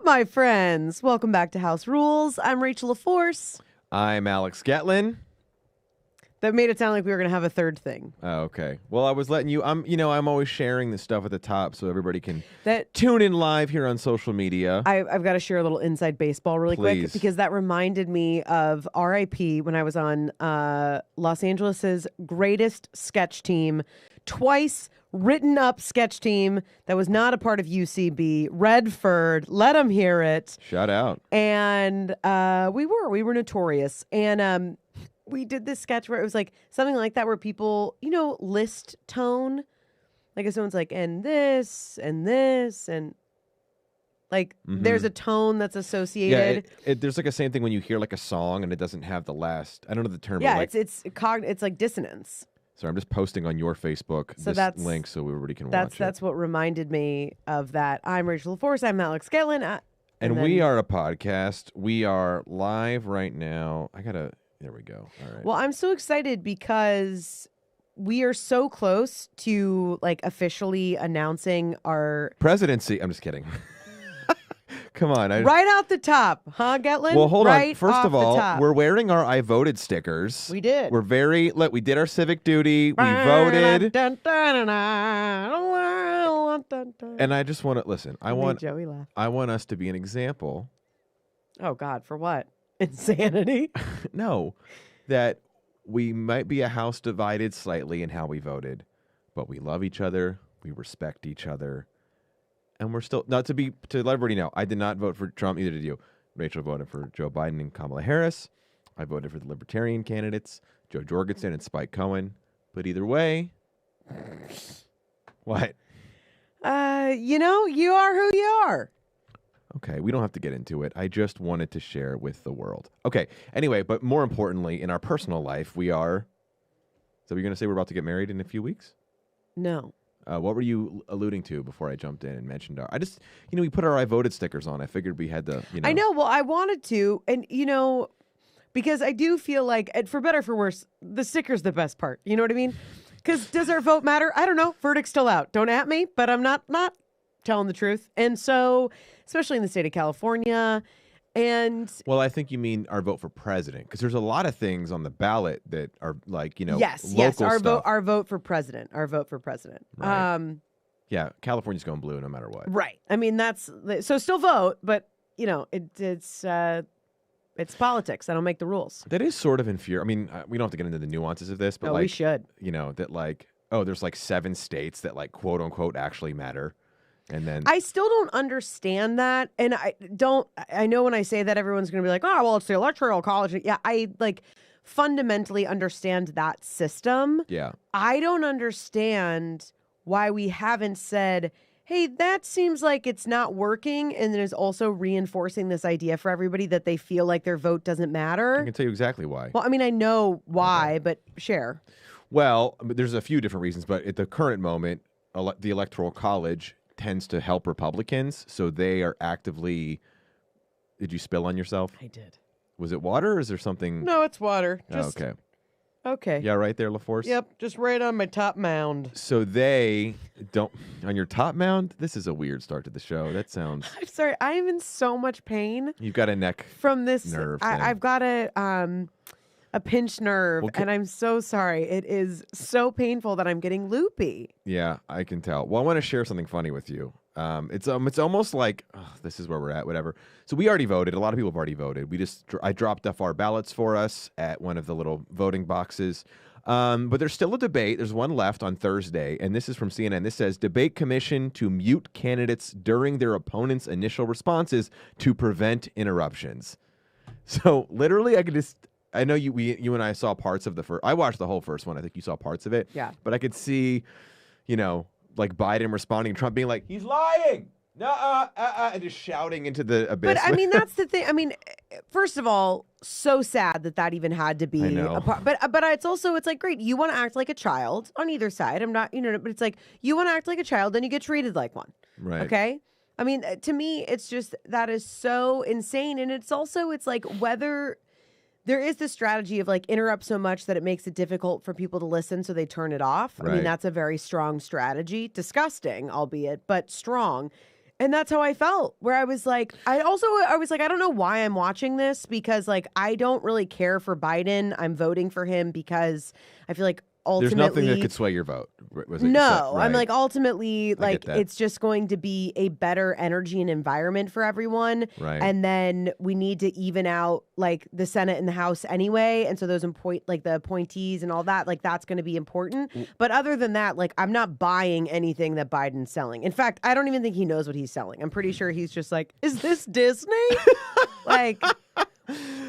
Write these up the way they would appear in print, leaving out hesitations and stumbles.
my friends? Welcome back to House Rules. I'm Rachel LaForce. I'm Alex Gatlin. That made it sound like we were going to have a third thing. Oh, okay. Well, I was letting you. I'm always sharing this stuff at the top so everybody can That tune in live here on social media. I've got to share a little inside baseball really quick Please. because that reminded me of RIP when I was on Los Angeles's greatest sketch team, twice written up sketch team that was not a part of UCB, Redford. Let them hear it. Shout out. And we were notorious. And we did this sketch where it was like something like that where people, list tone. Like if someone's like, and this, and like there's a tone that's associated. Yeah, there's like a same thing when you hear like a song and it doesn't have the last. I don't know the term. Yeah, but like, it's like dissonance. Sorry, I'm just posting on your Facebook this link so everybody can watch it. That's what reminded me of that. I'm Rachel LaForce. I'm Alex Gatlin. And we are a podcast. We are live right now. There we go. All right. Well, I'm so excited because we are so close to like officially announcing our presidency. I'm just kidding. Come on. Right out the top, huh, Gatlin? Well, hold right on. First of all, we're wearing our I voted stickers. We did. We did our civic duty. We voted. And I just want to listen. I want Joey laugh. I want us to be an example. Oh God, for what? Insanity? No, that we might be a house divided slightly in how we voted, but we love each other, we respect each other, and we're still to let everybody know. I did not vote for Trump, neither did you. Rachel voted for Joe Biden and Kamala Harris. I voted for the Libertarian candidates, Joe Jorgensen and Spike Cohen. But either way, what? You are who you are. Okay, we don't have to get into it. I just wanted to share with the world. Okay, anyway, but more importantly, in our personal life, we are... So you're going to say we're about to get married in a few weeks? No. What were you alluding to before I jumped in and mentioned our... I just, we put our I voted stickers on. I figured we had to, I know, well, I wanted to, and, because I do feel like, and for better or for worse, the sticker's the best part. You know what I mean? Because does our vote matter? I don't know. Verdict's still out. Don't at me, but I'm not telling the truth. And so... especially in the state of California. And well, I think you mean our vote for president, because there's a lot of things on the ballot that are like, yes, local our stuff. Our vote for president. Right. Yeah, California's going blue no matter what. Right. I mean, so still vote, but it's politics. I don't make the rules. That is sort of infuriating. I mean, we don't have to get into the nuances of this, but we should. That like, there's like 7 states that like quote unquote actually matter. And then I still don't understand that. And I know when I say that, everyone's going to be like, oh, well, it's the electoral college. Yeah, I like fundamentally understand that system. Yeah. I don't understand why we haven't said, hey, that seems like it's not working. And then is also reinforcing this idea for everybody that they feel like their vote doesn't matter. I can tell you exactly why. Well, I mean, I know why, but share. Well, there's a few different reasons, but at the current moment, the electoral college tends to help Republicans, so they are actively... Did you spill on yourself? I did. Was it water or is there something... No, it's water. Okay. Okay. Yeah, right there, LaForce? Yep, just right on my top mound. So they don't... On your top mound? This is a weird start to the show. That sounds... I'm sorry. I am in so much pain. You've got a neck from this nerve I've got a pinched nerve, and I'm so sorry. It is so painful that I'm getting loopy. Yeah, I can tell. Well, I want to share something funny with you. It's almost like this is where we're at. Whatever. So we already voted. A lot of people have already voted. I dropped off our ballots for us at one of the little voting boxes. But there's still a debate. There's one left on Thursday, and this is from CNN. This says debate commission to mute candidates during their opponents' initial responses to prevent interruptions. So literally, I know you and I saw parts of the first. I watched the whole first one. I think you saw parts of it. Yeah. But I could see, like Biden responding, Trump being like, "He's lying," and just shouting into the abyss. But I mean, that's the thing. I mean, first of all, so sad that even had to be a part. But it's like, great. You want to act like a child on either side. I'm not, but it's like you want to act like a child, then you get treated like one. Right. Okay. I mean, to me, it's just that is so insane, and it's like whether. There is this strategy of like interrupt so much that it makes it difficult for people to listen, so they turn it off. Right. I mean, that's a very strong strategy. Disgusting, albeit, but strong. And that's how I felt, where I was like, I was like, I don't know why I'm watching this, because like, I don't really care for Biden. I'm voting for him because I feel like There's ultimately, nothing that could sway your vote. Was it you said? no, I'm Right. like, ultimately, get like, that. it's just going to be a better energy and environment for everyone. Right. And then we need to even out like the Senate and the House anyway. And so those like the appointees and all that, like, that's going to be important. But other than that, like, I'm not buying anything that Biden's selling. In fact, I don't even think he knows what he's selling. I'm pretty sure he's just like, is this Disney? Like,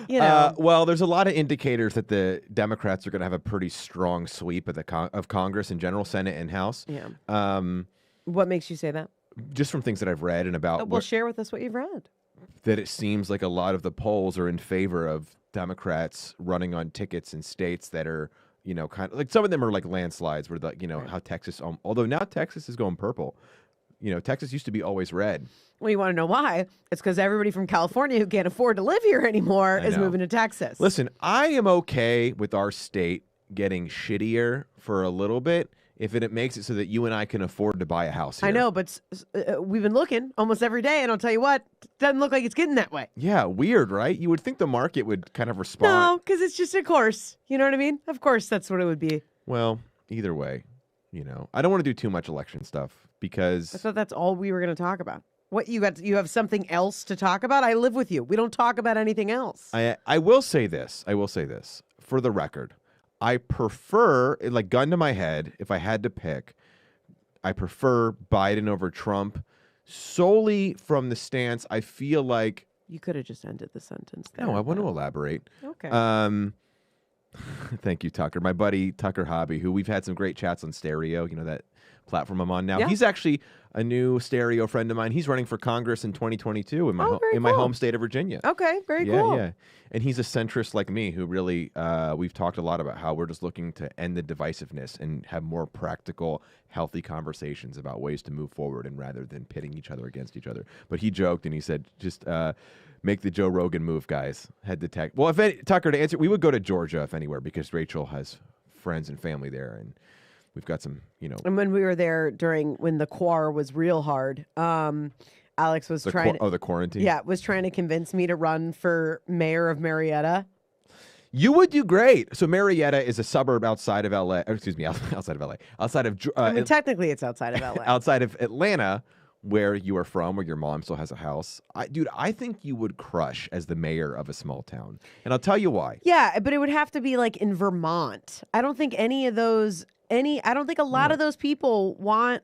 you know. Well, there's a lot of indicators that the Democrats are going to have a pretty strong sweep of of Congress in general, Senate and House. Yeah. What makes you say that? Just from things that I've read and about Well, share with us what you've read. that it seems like a lot of the polls are in favor of Democrats running on tickets in states that are, you know, kind of like some of them are like landslides where the, you know, how Texas, although now Texas is going purple. You know, Texas used to be always red. Well, you want to know why? It's because everybody from California who can't afford to live here anymore is know. moving to Texas. Listen, I am okay with our state getting shittier for a little bit if it makes it so that you and I can afford to buy a house here. I know, but we've been looking almost every day, and I'll tell you what, it doesn't look like it's getting that way. Yeah, weird, right? You would think the market would kind of respond. No, because it's just a course. You know what I mean? Of course, that's what it would be. Well, either way, you know, I don't want to do too much election stuff because I thought that's all we were going to talk about. What, you have something else to talk about? I live with you. We don't talk about anything else. I will say this. I will say this for the record. I prefer, like, gun to my head, if I had to pick, I prefer Biden over Trump solely from the stance I feel like. You could have just ended the sentence there. No, I want to elaborate. Okay. Thank you, Tucker. My buddy Tucker Hobby, who we've had some great chats on Stereo, you know, that platform I'm on now. Yeah. He's actually a new Stereo friend of mine. He's running for Congress in 2022 in my my home state of Virginia. Okay, very cool. Yeah. And he's a centrist like me who really, we've talked a lot about how we're just looking to end the divisiveness and have more practical, healthy conversations about ways to move forward and rather than pitting each other against each other. But he joked and he said, just make the Joe Rogan move, guys. Head to tech. Well, Tucker, to answer, we would go to Georgia if anywhere because Rachel has friends and family there and we've got some, you know. And when we were there when the quar was real hard, Alex was trying the quarantine? Yeah, was trying to convince me to run for mayor of Marietta. You would do great. So Marietta is a suburb outside of LA. Excuse me, outside of LA. Outside of I mean, technically it's outside of LA. outside of Atlanta, where you are from, where your mom still has a house. Dude, I think you would crush as the mayor of a small town. And I'll tell you why. Yeah, but it would have to be like in Vermont. I don't think any of those I don't think a lot of those people want.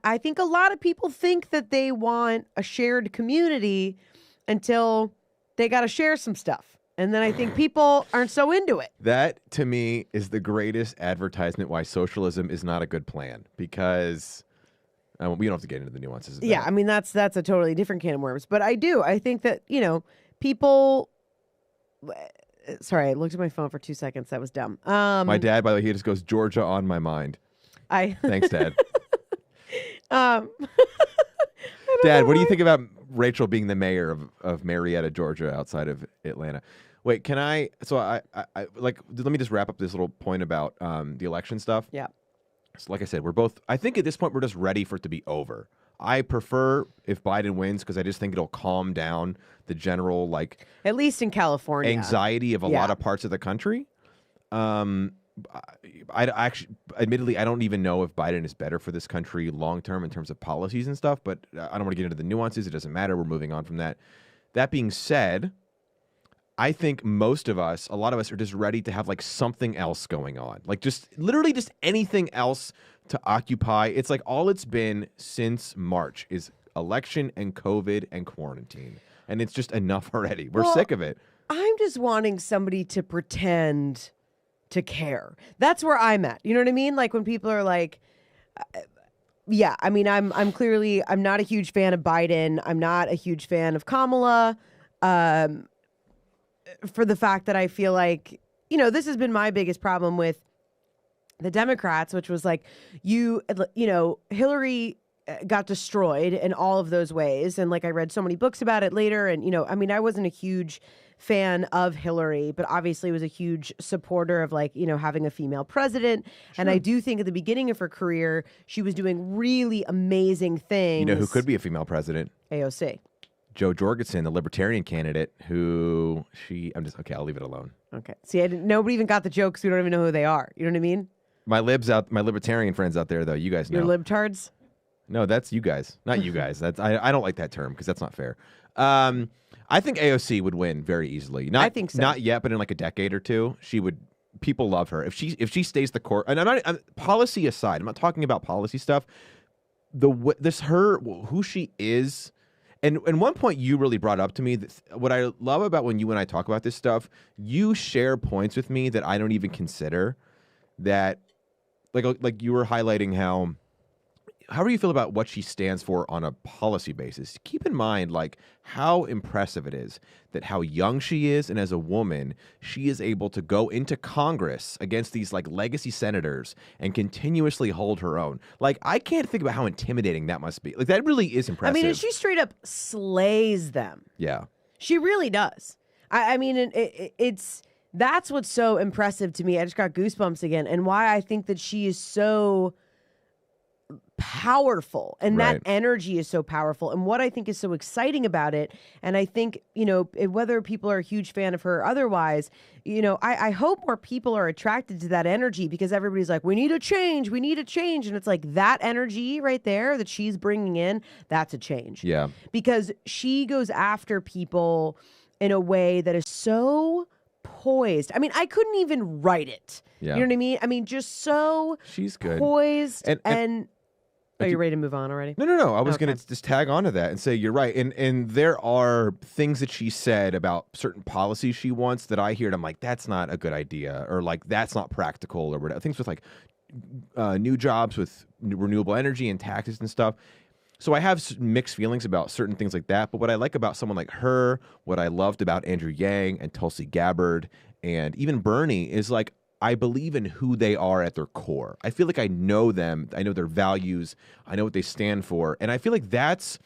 I think a lot of people think that they want a shared community until they got to share some stuff. And then I think people aren't so into it. That, to me, is the greatest advertisement why socialism is not a good plan. Because we don't have to get into the nuances of that. Yeah, I mean, that's a totally different can of worms. But I think that, you know, people... Sorry, I looked at my phone for 2 seconds. That was dumb. My dad, by the way, he just goes, Georgia on my mind. Thanks, Dad. Dad, what do you think about Rachel being the mayor of Marietta, Georgia, outside of Atlanta? Wait, can I? So I like. Let me just wrap up this little point about the election stuff. Yeah. So like I said, we're both. I think at this point we're just ready for it to be over. I prefer if Biden wins because I just think it'll calm down the general like at least in California anxiety of a lot of parts of the country. I actually, admittedly, I don't even know if Biden is better for this country long term in terms of policies and stuff. But I don't want to get into the nuances. It doesn't matter. We're moving on from that. That being said, I think most of us, a lot of us, are just ready to have like something else going on, like just literally just anything else to occupy. It's like all it's been since March is election and COVID and quarantine, and it's just enough already. We're sick of it. I'm just wanting somebody to pretend to care. That's where I'm at. You know what I mean? Like when people are like, yeah, I mean, I'm not a huge fan of Biden. I'm not a huge fan of Kamala, for the fact that I feel like, you know, this has been my biggest problem with the Democrats, which was like, you know, Hillary got destroyed in all of those ways. And like, I read so many books about it later. And, you know, I mean, I wasn't a huge fan of Hillary, but obviously was a huge supporter of like, having a female president. And I do think at the beginning of her career, she was doing really amazing things. You know who could be a female president? AOC. Jo Jorgensen, the libertarian candidate, who I'll leave it alone. Okay. See, nobody even got the jokes. We don't even know who they are. You know what I mean? My libertarian friends out there, though, you guys know. Your libtards? No, that's you guys, not you guys. I don't like that term because that's not fair. I think AOC would win very easily. I think so. Not yet, but in like a decade or two, she would. People love her if she stays the course. And policy aside, I'm not talking about policy stuff. Who she is. And one point you really brought up to me, that what I love about when you and I talk about this stuff, you share points with me that I don't even consider. That, like you were highlighting how do you feel about what she stands for on a policy basis? Keep in mind, like, how impressive it is that how young she is, and as a woman, she is able to go into Congress against these like legacy senators and continuously hold her own. Like, I can't think about how intimidating that must be. Like, that really is impressive. I mean, she straight up slays them. Yeah, she really does. I mean, that's what's so impressive to me. I just got goosebumps again, and why I think that she is so powerful, and that energy is so powerful, and what I think is so exciting about it. And I think, whether people are a huge fan of her or otherwise, I hope more people are attracted to that energy, because everybody's like, we need a change, and it's like that energy right there that she's bringing in, that's a change. Yeah, because she goes after people in a way that is so poised. I mean, I couldn't even write it. Yeah. You know what I mean? I mean, just so she's good, poised, and are you ready to move on already? No. I was going to just tag onto that and say you're right. And there are things that she said about certain policies she wants that I hear and I'm like, that's not a good idea, or like that's not practical, or whatever. Things with like new jobs with renewable energy and taxes and stuff. So I have mixed feelings about certain things like that. But what I like about someone like her, what I loved about Andrew Yang and Tulsi Gabbard and even Bernie is like, I believe in who they are at their core. I feel like I know them. I know their values. I know what they stand for. And I feel like at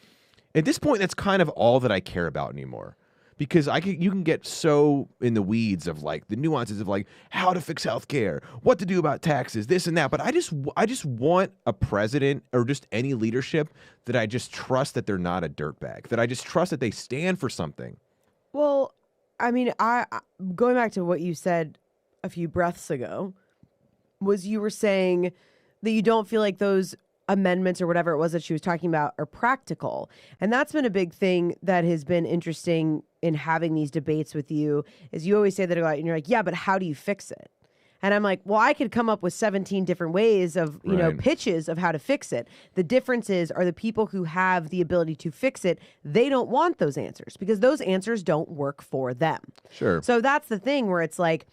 this point, that's kind of all that I care about anymore. Because you can get so in the weeds of like the nuances of like how to fix healthcare, what to do about taxes, this and that. But I just want a president or just any leadership that I just trust that they're not a dirtbag, that I just trust that they stand for something. Well, I mean, I going back to what you said a few breaths ago, was you were saying that you don't feel like those amendments or whatever it was that she was talking about are practical. And that's been a big thing that has been interesting in having these debates with you, is you always say that and you're like, yeah, but how do you fix it? And I'm like, well, I could come up with 17 different ways of, pitches of how to fix it. The differences are the people who have the ability to fix it. They don't want those answers because those answers don't work for them. Sure. So that's the thing where it's like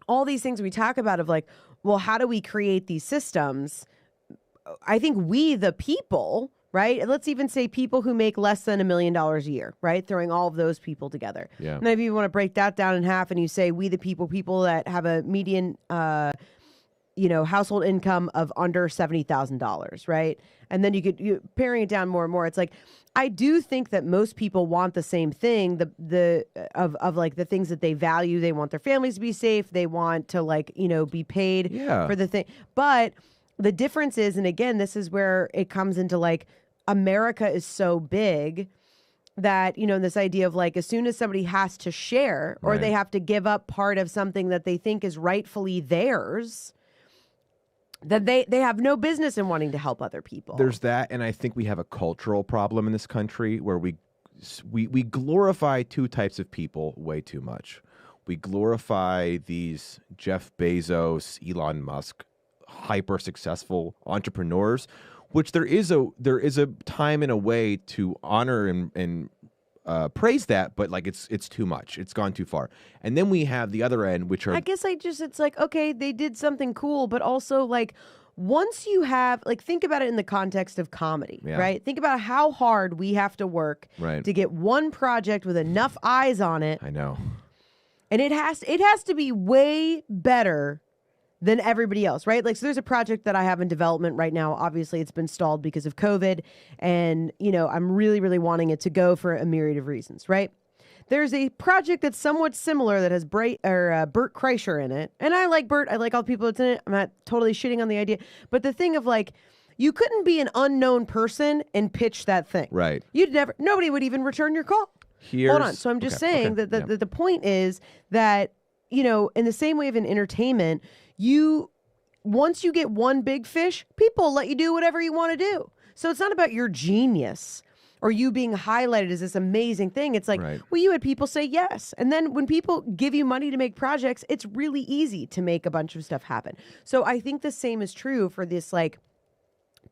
all these things we talk about of like, well, how do we create these systems? I think we, the people, right? Let's even say people who make less than $1 million a year, right? Throwing all of those people together. Yeah. And then if you want to break that down in half and you say we, the people that have a median, household income of under $70,000, right? And then you paring it down more and more. It's like, I do think that most people want the same thing, of like the things that they value. They want their families to be safe. They want to be paid for the thing. But the difference is, and again, this is where it comes into like America is so big that, this idea of like, as soon as somebody has to share or they have to give up part of something that they think is rightfully theirs, that they have no business in wanting to help other people. There's that, and I think we have a cultural problem in this country where we glorify two types of people way too much. We glorify these Jeff Bezos, Elon Musk, hyper successful entrepreneurs, which there is a time and a way to honor and praise that, but like it's too much. It's gone too far. And then we have the other end, which are, I guess it's like, okay, they did something cool, but also like once you have, like, think about it in the context of comedy, right? Think about how hard we have to work to get one project with enough eyes on it. I know. And it has to be way better than everybody else, right? Like, so there's a project that I have in development right now. Obviously, it's been stalled because of COVID. And, I'm really, really wanting it to go for a myriad of reasons, right? there's a project that's somewhat similar that has Bert Kreischer in it. And I like Bert. I like all the people that's in it. I'm not totally shitting on the idea. But the thing of like, you couldn't be an unknown person and pitch that thing. Right. Nobody would even return your call. Hold on. So I'm just saying that the point is that, you know, in the same way of in entertainment, once you get one big fish, people let you do whatever you want to do. So it's not about your genius or you being highlighted as this amazing thing. It's like, well, you had people say yes. And then when people give you money to make projects, it's really easy to make a bunch of stuff happen. So I think the same is true for this, like,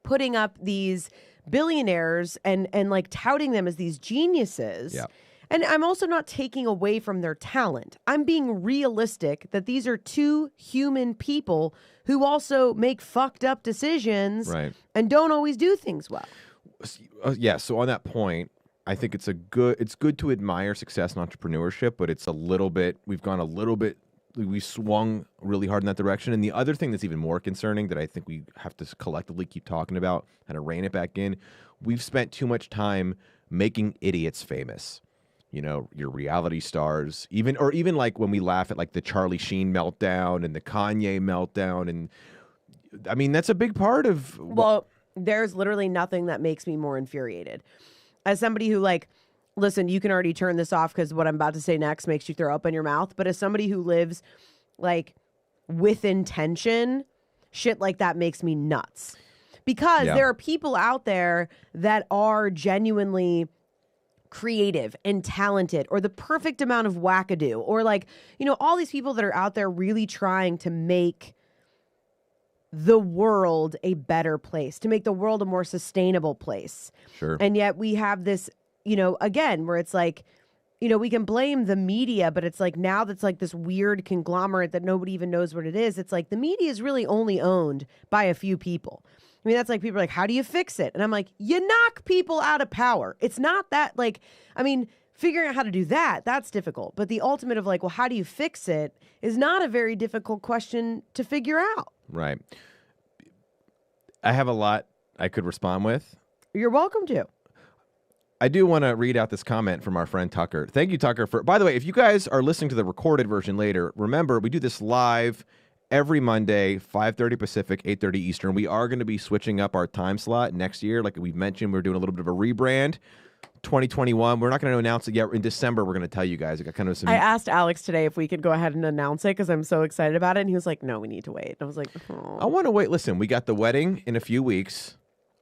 putting up these billionaires and like touting them as these geniuses. Yeah. And I'm also not taking away from their talent. I'm being realistic that these are two human people who also make fucked up decisions and don't always do things well. Yeah. So on that point, I think it's good to admire success in entrepreneurship, but it's we swung really hard in that direction. And the other thing that's even more concerning that I think we have to collectively keep talking about and to rein it back in, we've spent too much time making idiots famous. You know, your reality stars, even like when we laugh at like the Charlie Sheen meltdown and the Kanye meltdown. And I mean, that's a big part of. Well, there's literally nothing that makes me more infuriated. As somebody who, like, listen, you can already turn this off because what I'm about to say next makes you throw up in your mouth. But as somebody who lives like with intention, shit like that makes me nuts. Because there are people out there that are genuinely creative and talented, or the perfect amount of wackadoo, or like, you know, all these people that are out there really trying to make the world a better place, to make the world a more sustainable place. Sure. And yet we have this, you know, again, where it's like, you know, we can blame the media, but it's like now that's like this weird conglomerate that nobody even knows what it is. It's like the media is really only owned by a few people. I mean, that's like people are like, how do you fix it? And I'm like, you knock people out of power. It's not that, like, I mean, figuring out how to do that, that's difficult. But the ultimate of like, well, how do you fix it is not a very difficult question to figure out. Right. I have a lot I could respond with. You're welcome to. I do want to read out this comment from our friend Tucker. Thank you, Tucker. By the way, if you guys are listening to the recorded version later, remember, we do this live every Monday, 5:30 Pacific, 8:30 Eastern. We are going to be switching up our time slot next year. Like we've mentioned, we're doing a little bit of a rebrand. 2021. We're not going to announce it yet. In December, we're going to tell you guys. I asked Alex today if we could go ahead and announce it because I'm so excited about it. And he was like, no, we need to wait. And I was like, oh. I want to wait. Listen, we got the wedding in a few weeks.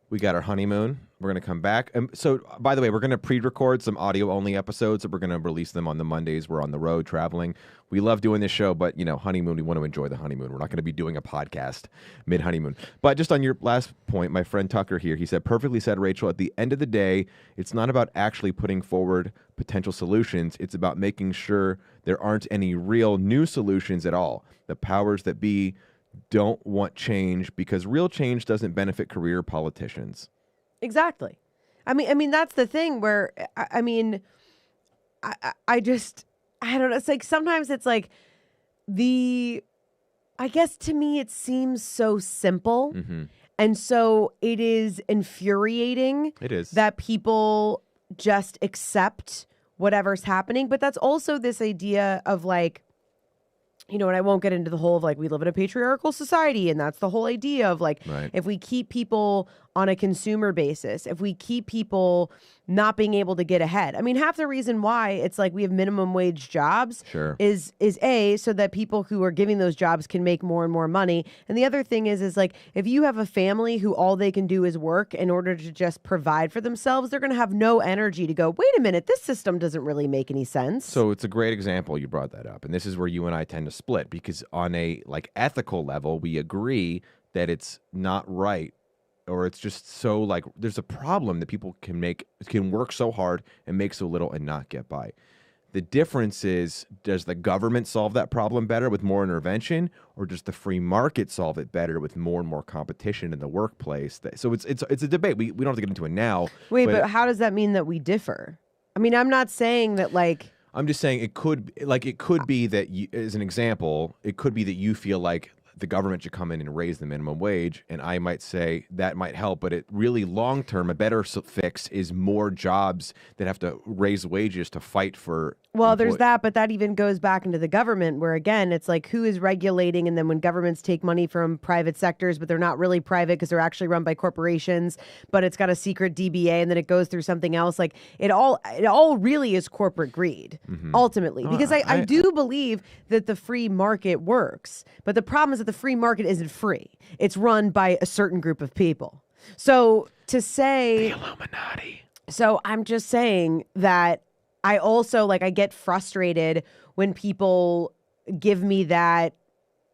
We got our honeymoon. We're going to come back. So, by the way, we're going to pre-record some audio-only episodes. So we're going to release them on the Mondays. We're on the road traveling. We love doing this show, but, you know, honeymoon, we want to enjoy the honeymoon. We're not going to be doing a podcast mid-honeymoon. But just on your last point, my friend Tucker here, he said, perfectly said, Rachel, at the end of the day, it's not about actually putting forward potential solutions. It's about making sure there aren't any real new solutions at all. The powers that be don't want change because real change doesn't benefit career politicians. Exactly. I mean, that's the thing where, I don't know. It's like, sometimes it's like I guess to me, it seems so simple. Mm-hmm. And so it is infuriating. It is. That people just accept whatever's happening. But that's also this idea of like, you know, and I won't get into the whole of like, we live in a patriarchal society. And that's the whole idea of like, if we keep people on a consumer basis, if we keep people not being able to get ahead. I mean, half the reason why it's like we have minimum wage jobs is A, so that people who are giving those jobs can make more and more money. And the other thing is like, if you have a family who all they can do is work in order to just provide for themselves, they're going to have no energy to go, wait a minute, this system doesn't really make any sense. So it's a great example you brought that up. And this is where you and I tend to split, because on a like ethical level, we agree that it's not right, or it's just so like there's a problem that people can work so hard and make so little and not get by. The difference is, does the government solve that problem better with more intervention, or does the free market solve it better with more and more competition in the workplace? So it's a debate. We don't have to get into it now. Wait, but how does that mean that we differ? I mean, I'm not saying that like. I'm just saying it could be that you, as an example, it could be that you feel like the government should come in and raise the minimum wage. And I might say that might help, but it really long term, a better fix is more jobs that have to raise wages to fight for. Well, there's that, but that even goes back into the government where, again, it's like who is regulating? And then when governments take money from private sectors, but they're not really private because they're actually run by corporations, but it's got a secret DBA and then it goes through something else. Like it all really is corporate greed, ultimately, because I do believe that the free market works. But the problem is that the free market isn't free. It's run by a certain group of people. So to say... The Illuminati. So I'm just saying that I also, I get frustrated when people give me that.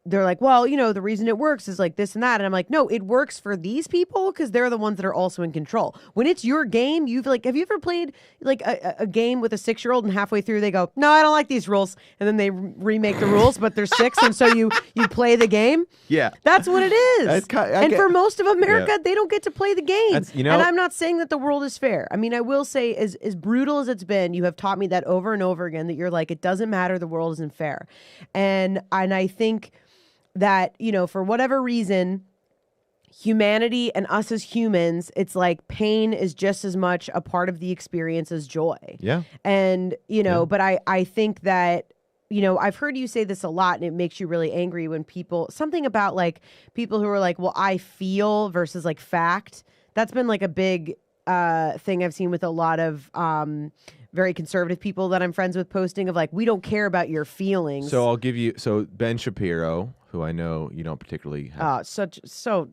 They're like, well, the reason it works is like this and that. And I'm like, no, it works for these people because they're the ones that are also in control. When it's your game, have you ever played like a game with a 6-year-old and halfway through they go, no, I don't like these rules. And then they remake the rules, but they're 6. And so you play the game. Yeah. That's what it is. For most of America, they don't get to play the game. And I'm not saying that the world is fair. I mean, I will say as brutal as it's been, you have taught me that over and over again, that you're like, it doesn't matter. The world isn't fair. And I think that, for whatever reason, humanity and us as humans, it's like pain is just as much a part of the experience as joy. Yeah. And, but I think that, I've heard you say this a lot and it makes you really angry when something about like people who are like, well, I feel versus like fact. That's been like a big thing I've seen with a lot of very conservative people that I'm friends with posting of like, we don't care about your feelings. So I'll give you, Ben Shapiro, who I know you don't particularly have. So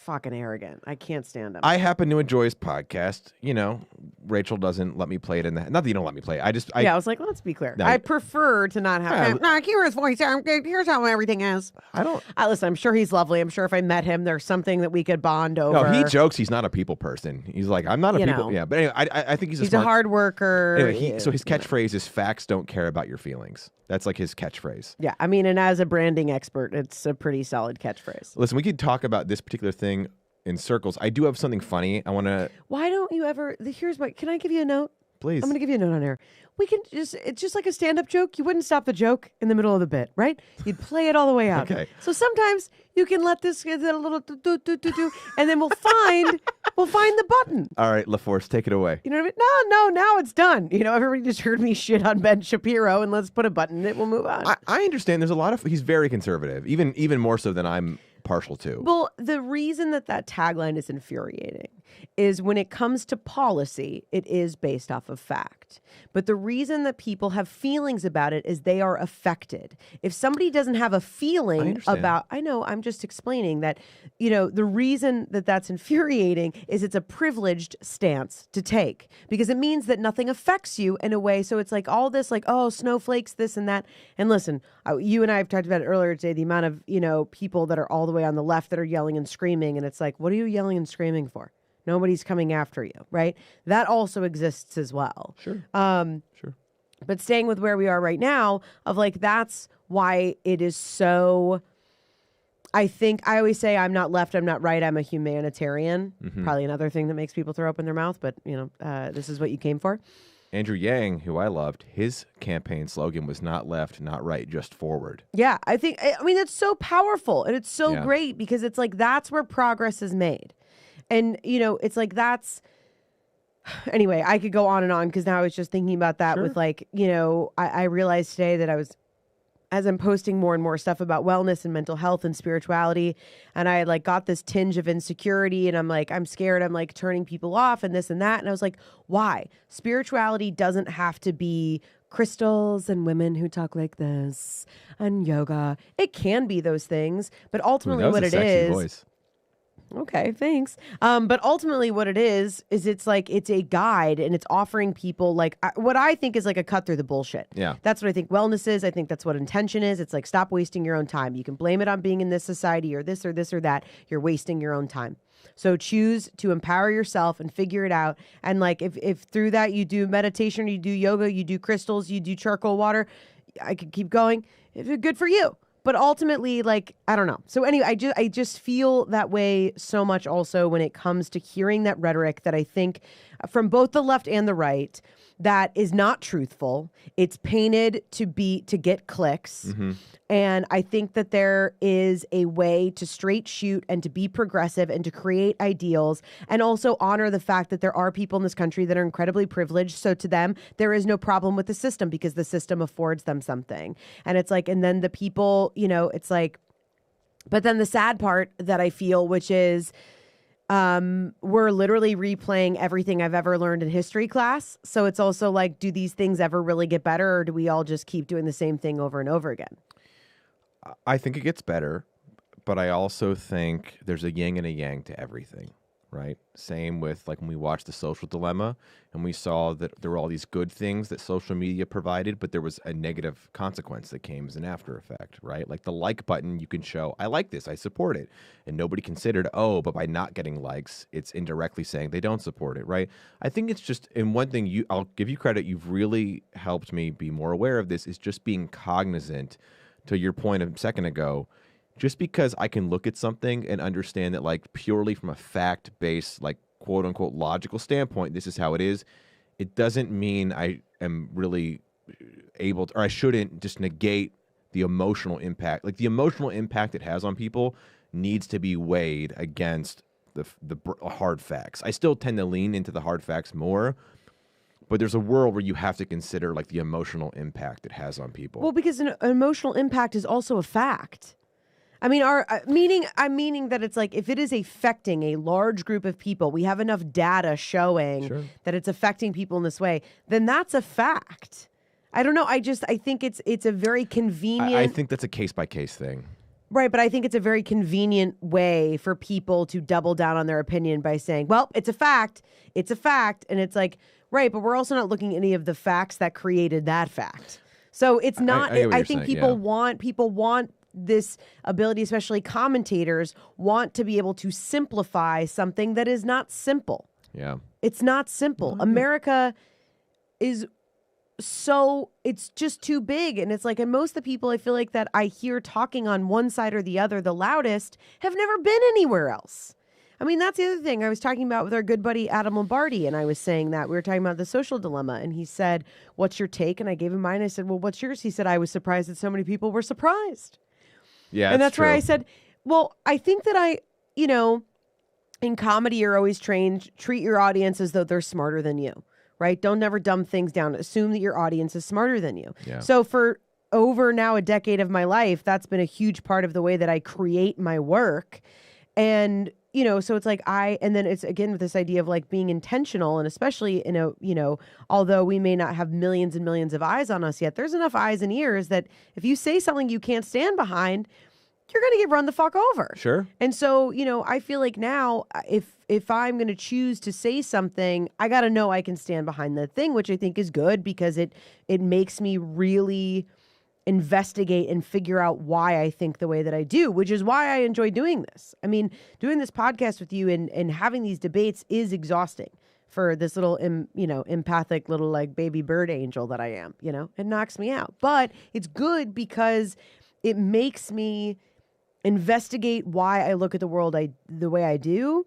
fucking arrogant. I can't stand him. I happen to enjoy his podcast. Rachel doesn't let me play it in the. Not that you don't let me play it. I was like, let's be clear. I prefer to not have him. No, hear his voice. Here's how everything is. Listen, I'm sure he's lovely. I'm sure if I met him, there's something that we could bond over. No, he jokes he's not a people person. He's like, I'm not a people. Yeah, but anyway, I think he's a hard worker. Anyway, so his catchphrase is "Facts don't care about your feelings." That's like his catchphrase. Yeah, I mean, and as a branding expert, it's a pretty solid catchphrase. Listen, we could talk about this particular thing in circles. I do have something funny. I want to. Why don't you ever? Can I give you a note? Please. I'm going to give you a note on air. It's just like a stand-up joke. You wouldn't stop the joke in the middle of the bit, right? You'd play it all the way out. Okay. So sometimes you can let this get a little do, and then we'll find the button. All right, LaForce, take it away. You know what I mean? No, now it's done. Everybody just heard me shit on Ben Shapiro, and let's put a button in it. We'll move on. I understand. There's a lot of. He's very conservative, even more so than I'm partial to. Well, the reason that tagline is infuriating is when it comes to policy, it is based off of fact. But the reason that people have feelings about it is they are affected. If somebody doesn't have a feeling about, I know, I'm just explaining that, the reason that that's infuriating is it's a privileged stance to take because it means that nothing affects you in a way. So it's like all this like, oh, snowflakes, this and that. And listen, you and I have talked about it earlier today, the amount of, people that are all the way on the left that are yelling and screaming. And it's like, what are you yelling and screaming for? Nobody's coming after you, right? That also exists as well. Sure. Sure. But staying with where we are right now, of like, that's why it is so. I think I always say I'm not left, I'm not right, I'm a humanitarian. Mm-hmm. Probably another thing that makes people throw up in their mouth, but this is what you came for. Andrew Yang, who I loved, his campaign slogan was not left, not right, just forward. Yeah, I mean, it's so powerful and it's so great because it's like that's where progress is made. And, it's like that's. Anyway, I could go on and on because now I was just thinking about that with like, I realized today that as I'm posting more and more stuff about wellness and mental health and spirituality, and I like got this tinge of insecurity and I'm like, I'm scared, I'm like turning people off and this and that. And I was like, why? Spirituality doesn't have to be crystals and women who talk like this and yoga. It can be those things, but ultimately what it is. Voice. Okay, thanks. But ultimately what it is it's like, it's a guide and it's offering people like what I think is like a cut through the bullshit. Yeah. That's what I think wellness is. I think that's what intention is. It's like, stop wasting your own time. You can blame it on being in this society or this or that. You're wasting your own time. So choose to empower yourself and figure it out. And like, if through that you do meditation, you do yoga, you do crystals, you do charcoal water, I could keep going. It's good for you. but ultimately, like, I don't know. So anyway, I just feel that way so much also when it comes to hearing that rhetoric that I think from both the left and the right that is not truthful. It's painted to get clicks. And I think that there is a way to straight shoot and to be progressive and to create ideals and also honor the fact that there are people in this country that are incredibly privileged. So to them, there is no problem with the system because the system affords them something. And it's like, and then the people, it's like, but then the sad part that I feel, which is, we're literally replaying everything I've ever learned in history class. So it's also like, do these things ever really get better, or do we all just keep doing the same thing over and over again? I think it gets better, but I also think there's a yin and a yang to everything, right? Same with like when we watched The Social Dilemma and we saw that there were all these good things that social media provided, but there was a negative consequence that came as an after effect, right? Like the like button, you can show, I like this, I support it. And nobody considered, but by not getting likes, it's indirectly saying they don't support it, right? I think it's just, and one thing I'll give you credit, you've really helped me be more aware of this, is just being cognizant to your point a second ago. Just because I can look at something and understand that, like, purely from a fact-based, like, quote-unquote logical standpoint, this is how it is, it doesn't mean I am really able to, or I shouldn't just negate the emotional impact. Like, the emotional impact it has on people needs to be weighed against the hard facts. I still tend to lean into the hard facts more, but there's a world where you have to consider, like, the emotional impact it has on people. Well, because an emotional impact is also a fact. I mean, I'm meaning that it's like, if it is affecting a large group of people, we have enough data showing that it's affecting people in this way, then that's a fact. I don't know. I think it's a very convenient. I think that's a case by case thing. Right, but I think it's a very convenient way for people to double down on their opinion by saying, well, it's a fact. It's a fact. And it's like, right, but we're also not looking at any of the facts that created that fact. So it's not, I think people want this ability, especially commentators, want to be able to simplify something that is not simple. Yeah. It's not simple. America is it's just too big. And it's like, and most of the people I feel like that I hear talking on one side or the other the loudest have never been anywhere else. I mean, that's the other thing I was talking about with our good buddy Adam Lombardi, and I was saying that we were talking about The Social Dilemma, and he said, what's your take? And I gave him mine. I said, well, what's yours? He said, I was surprised that so many people were surprised. Yeah, and that's true. where I said, well, I think that in comedy, you're always trained, treat your audience as though they're smarter than you, right? Don't never dumb things down. Assume that your audience is smarter than you. Yeah. So for over now a decade of my life, that's been a huge part of the way that I create my work. And, so it's like and then it's again with this idea of like being intentional, and especially although we may not have millions and millions of eyes on us yet, there's enough eyes and ears that if you say something you can't stand behind, you're going to get run the fuck over. Sure. And so, I feel like now if I'm going to choose to say something, I got to know I can stand behind that thing, which I think is good because it makes me really investigate and figure out why I think the way that I do, which is why I enjoy doing this. I mean, doing this podcast with you and having these debates is exhausting for this little, empathic little like baby bird angel that I am, it knocks me out. But it's good because it makes me investigate why I look at the world the way I do.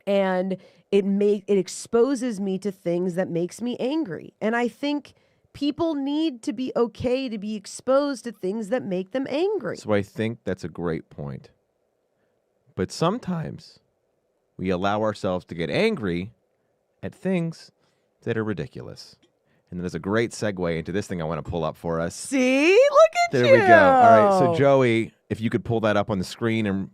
And it exposes me to things that makes me angry. And I think people need to be okay to be exposed to things that make them angry. So I think that's a great point. But sometimes we allow ourselves to get angry at things that are ridiculous. And there's a great segue into this thing I want to pull up for us. See? Look at there you. There we go. All right. So, Joey, if you could pull that up on the screen, and,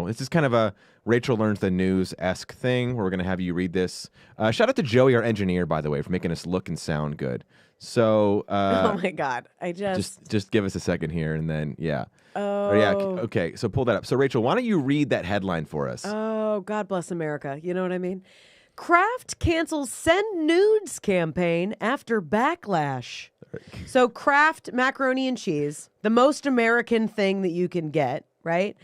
this is kind of a Rachel Learns the News-esque thing where we're going to have you read this. Shout out to Joey, our engineer, by the way, for making us look and sound good. So, oh my God. Just give us a second here, and then, yeah. Oh. Or, yeah. Okay. So, pull that up. So, Rachel, why don't you read that headline for us? Oh, God bless America. You know what I mean? Kraft cancels Send Nudes campaign after backlash. So Kraft macaroni and cheese, the most American thing that you can get, right?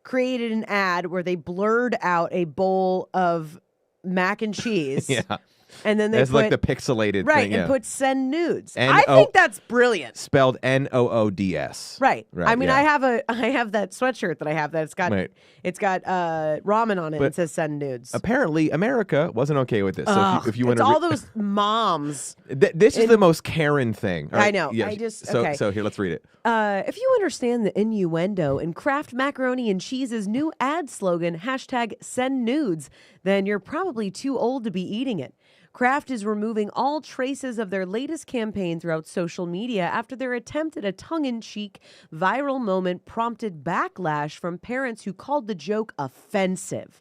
Created an ad where they blurred out a bowl of mac and cheese. Yeah. And then they It's put like the pixelated right thing. and Yeah. put send nudes. N-O- I think that's brilliant. Spelled NOODS. Right. I mean, yeah. I have that sweatshirt that I have that Right. it's got ramen on it. And it says send nudes. Apparently, America wasn't okay with this. So if you want it's to, all those moms. this is the most Karen thing. All I right? know. Yeah. I just so okay. so here, let's read it. If you understand the innuendo in Kraft Macaroni and Cheese's new ad slogan, #SendNudes, then you're probably too old to be eating it. Kraft is removing all traces of their latest campaign throughout social media after their attempt at a tongue-in-cheek viral moment prompted backlash from parents who called the joke offensive.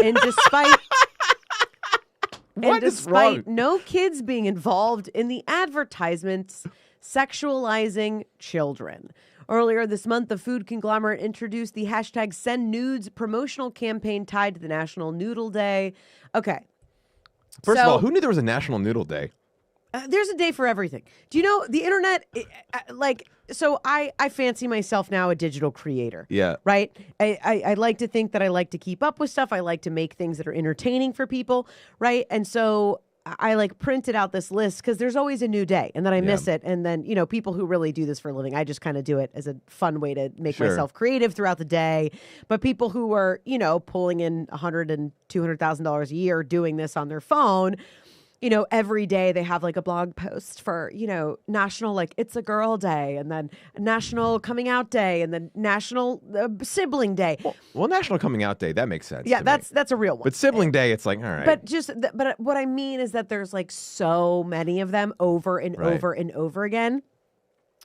And despite no kids being involved in the advertisements sexualizing children. Earlier this month, the food conglomerate introduced the #SendNudes promotional campaign tied to the National Noodle Day. Okay. First of all, who knew there was a National Noodle Day? There's a day for everything. Do you know the internet? So I fancy myself now a digital creator. Yeah. Right? I like to think that I like to keep up with stuff. I like to make things that are entertaining for people. Right? And so I like printed out this list because there's always a new day and then I miss it. And then, people who really do this for a living, I just kind of do it as a fun way to make myself creative throughout the day. But people who are, pulling in $100,000 and $200,000 a year doing this on their phone, every day they have like a blog post for, National It's a Girl Day and then National Coming Out Day and then National Sibling Day. Well, National Coming Out Day, that makes sense. Yeah, to that's a real one. But Sibling Day, it's like, all right. But what I mean is that there's like so many of them over and over and over again.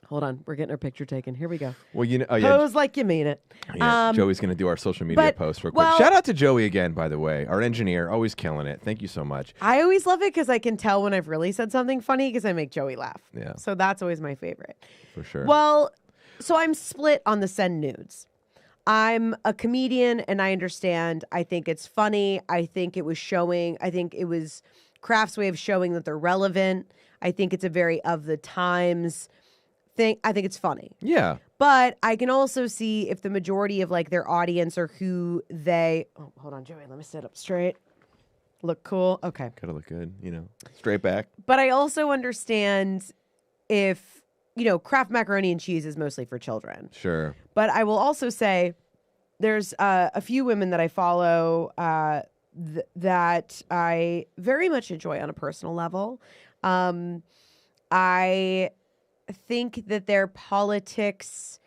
Hold on, we're getting our picture taken. Here we go. Well, pose like you mean it. Yeah, Joey's going to do our social media post real quick. Shout out to Joey again, by the way, our engineer, always killing it. Thank you so much. I always love it because I can tell when I've really said something funny because I make Joey laugh. Yeah. So that's always my favorite. For sure. Well, so I'm split on the send nudes. I'm a comedian and I understand. I think it's funny. I think it was Kraft's way of showing that they're relevant. I think it's a very of the times thing. I think it's funny. Yeah. But I can also see if the majority of like their audience or who they... Oh, hold on, Joey. Let me sit up straight. Look cool. Okay. Gotta look good, straight back. But I also understand if, Kraft Macaroni and Cheese is mostly for children. Sure. But I will also say there's a few women that I follow that I very much enjoy on a personal level. I think that their politics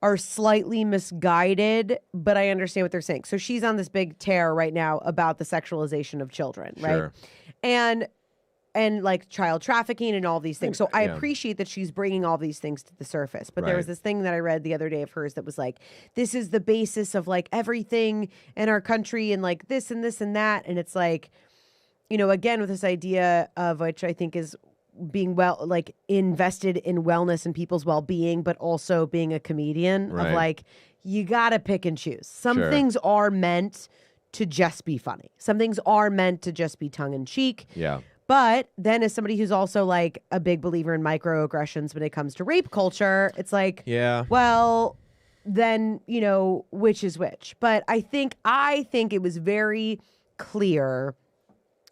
are slightly misguided, but I understand what they're saying. So she's on this big tear right now about the sexualization of children, right? And like child trafficking and all these things. So I appreciate that she's bringing all these things to the surface. But there was this thing that I read the other day of hers that was like, this is the basis of like everything in our country and like this and this and that. And it's like, again, with this idea of which I think is being invested in wellness and people's well-being, but also being a comedian of like, you got to pick and choose. Some things are meant to just be funny. Some things are meant to just be tongue in cheek. Yeah. But then as somebody who's also like a big believer in microaggressions when it comes to rape culture, it's like, well, then, which is which. But I think it was very clear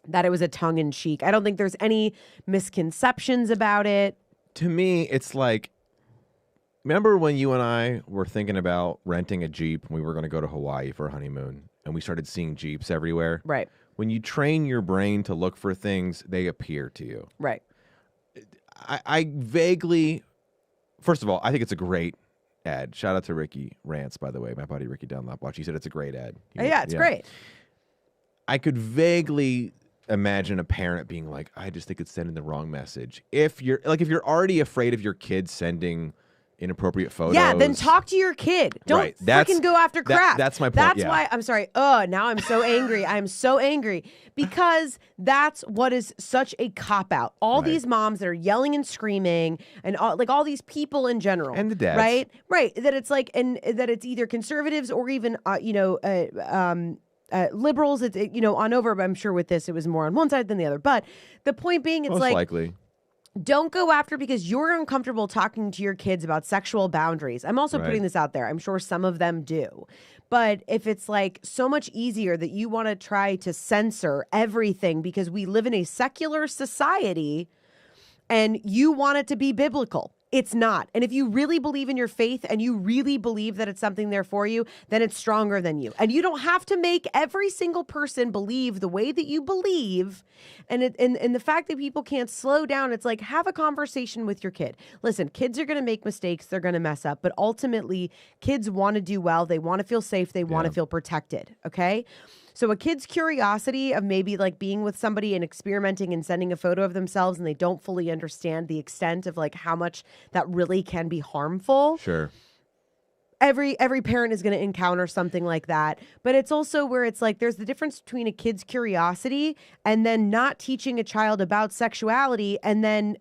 that it was a tongue-in-cheek. I don't think there's any misconceptions about it. To me, it's like, remember when you and I were thinking about renting a Jeep when we were going to go to Hawaii for a honeymoon, and we started seeing Jeeps everywhere? Right. When you train your brain to look for things, they appear to you. Right. I vaguely, first of all, I think it's a great ad. Shout out to Ricky Rants, by the way, my buddy Ricky Dunlop. Watch, he said it's a great ad. It's great. I could vaguely imagine a parent being like, I just think it's sending the wrong message. If you're already afraid of your kids sending inappropriate photos. Yeah, then talk to your kid. Don't freaking go after Kraft. That's my point. That's why I'm sorry. Now I'm so angry. I'm so angry because that's what is such a cop-out. All these moms that are yelling and screaming and all these people in general. And the dads. Right. That it's like, and that it's either conservatives or even, liberals, it's on over, but I'm sure with this it was more on one side than the other. But the point being, it's most likely. Don't go after because you're uncomfortable talking to your kids about sexual boundaries. I'm also putting this out there. I'm sure some of them do. But if it's like so much easier that you want to try to censor everything because we live in a secular society and you want it to be biblical, it's not. And if you really believe in your faith and you really believe that it's something there for you, then it's stronger than you. And you don't have to make every single person believe the way that you believe. And the fact that people can't slow down, it's like, have a conversation with your kid. Listen, kids are going to make mistakes. They're going to mess up. But ultimately, kids want to do well. They want to feel safe. They want to feel protected. Okay? So a kid's curiosity of maybe like being with somebody and experimenting and sending a photo of themselves and they don't fully understand the extent of like how much that really can be harmful. Sure. Every parent is going to encounter something like that. But it's also where it's like there's the difference between a kid's curiosity and then not teaching a child about sexuality and then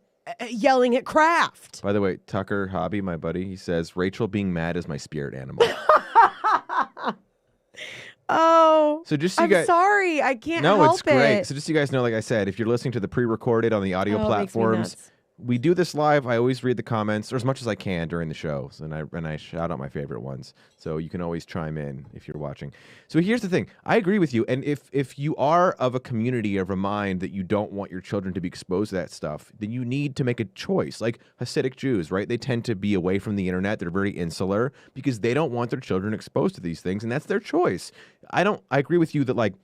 yelling at Kraft. By the way, Tucker Hobby, my buddy, he says, Rachel being mad is my spirit animal. Oh, so just so you I'm guys, sorry. I can't no, help it's great. it. So just so you guys know, like I said, if you're listening to the pre-recorded on the audio It makes me platforms, nuts. we do this live. I always read the comments or as much as I can during the shows, and I shout out my favorite ones. So you can always chime in if you're watching. So here's the thing. I agree with you. And if you are of a community of a mind that you don't want your children to be exposed to that stuff, then you need to make a choice. Like Hasidic Jews, right? They tend to be away from the internet. They're very insular because they don't want their children exposed to these things, and that's their choice. I agree with you that like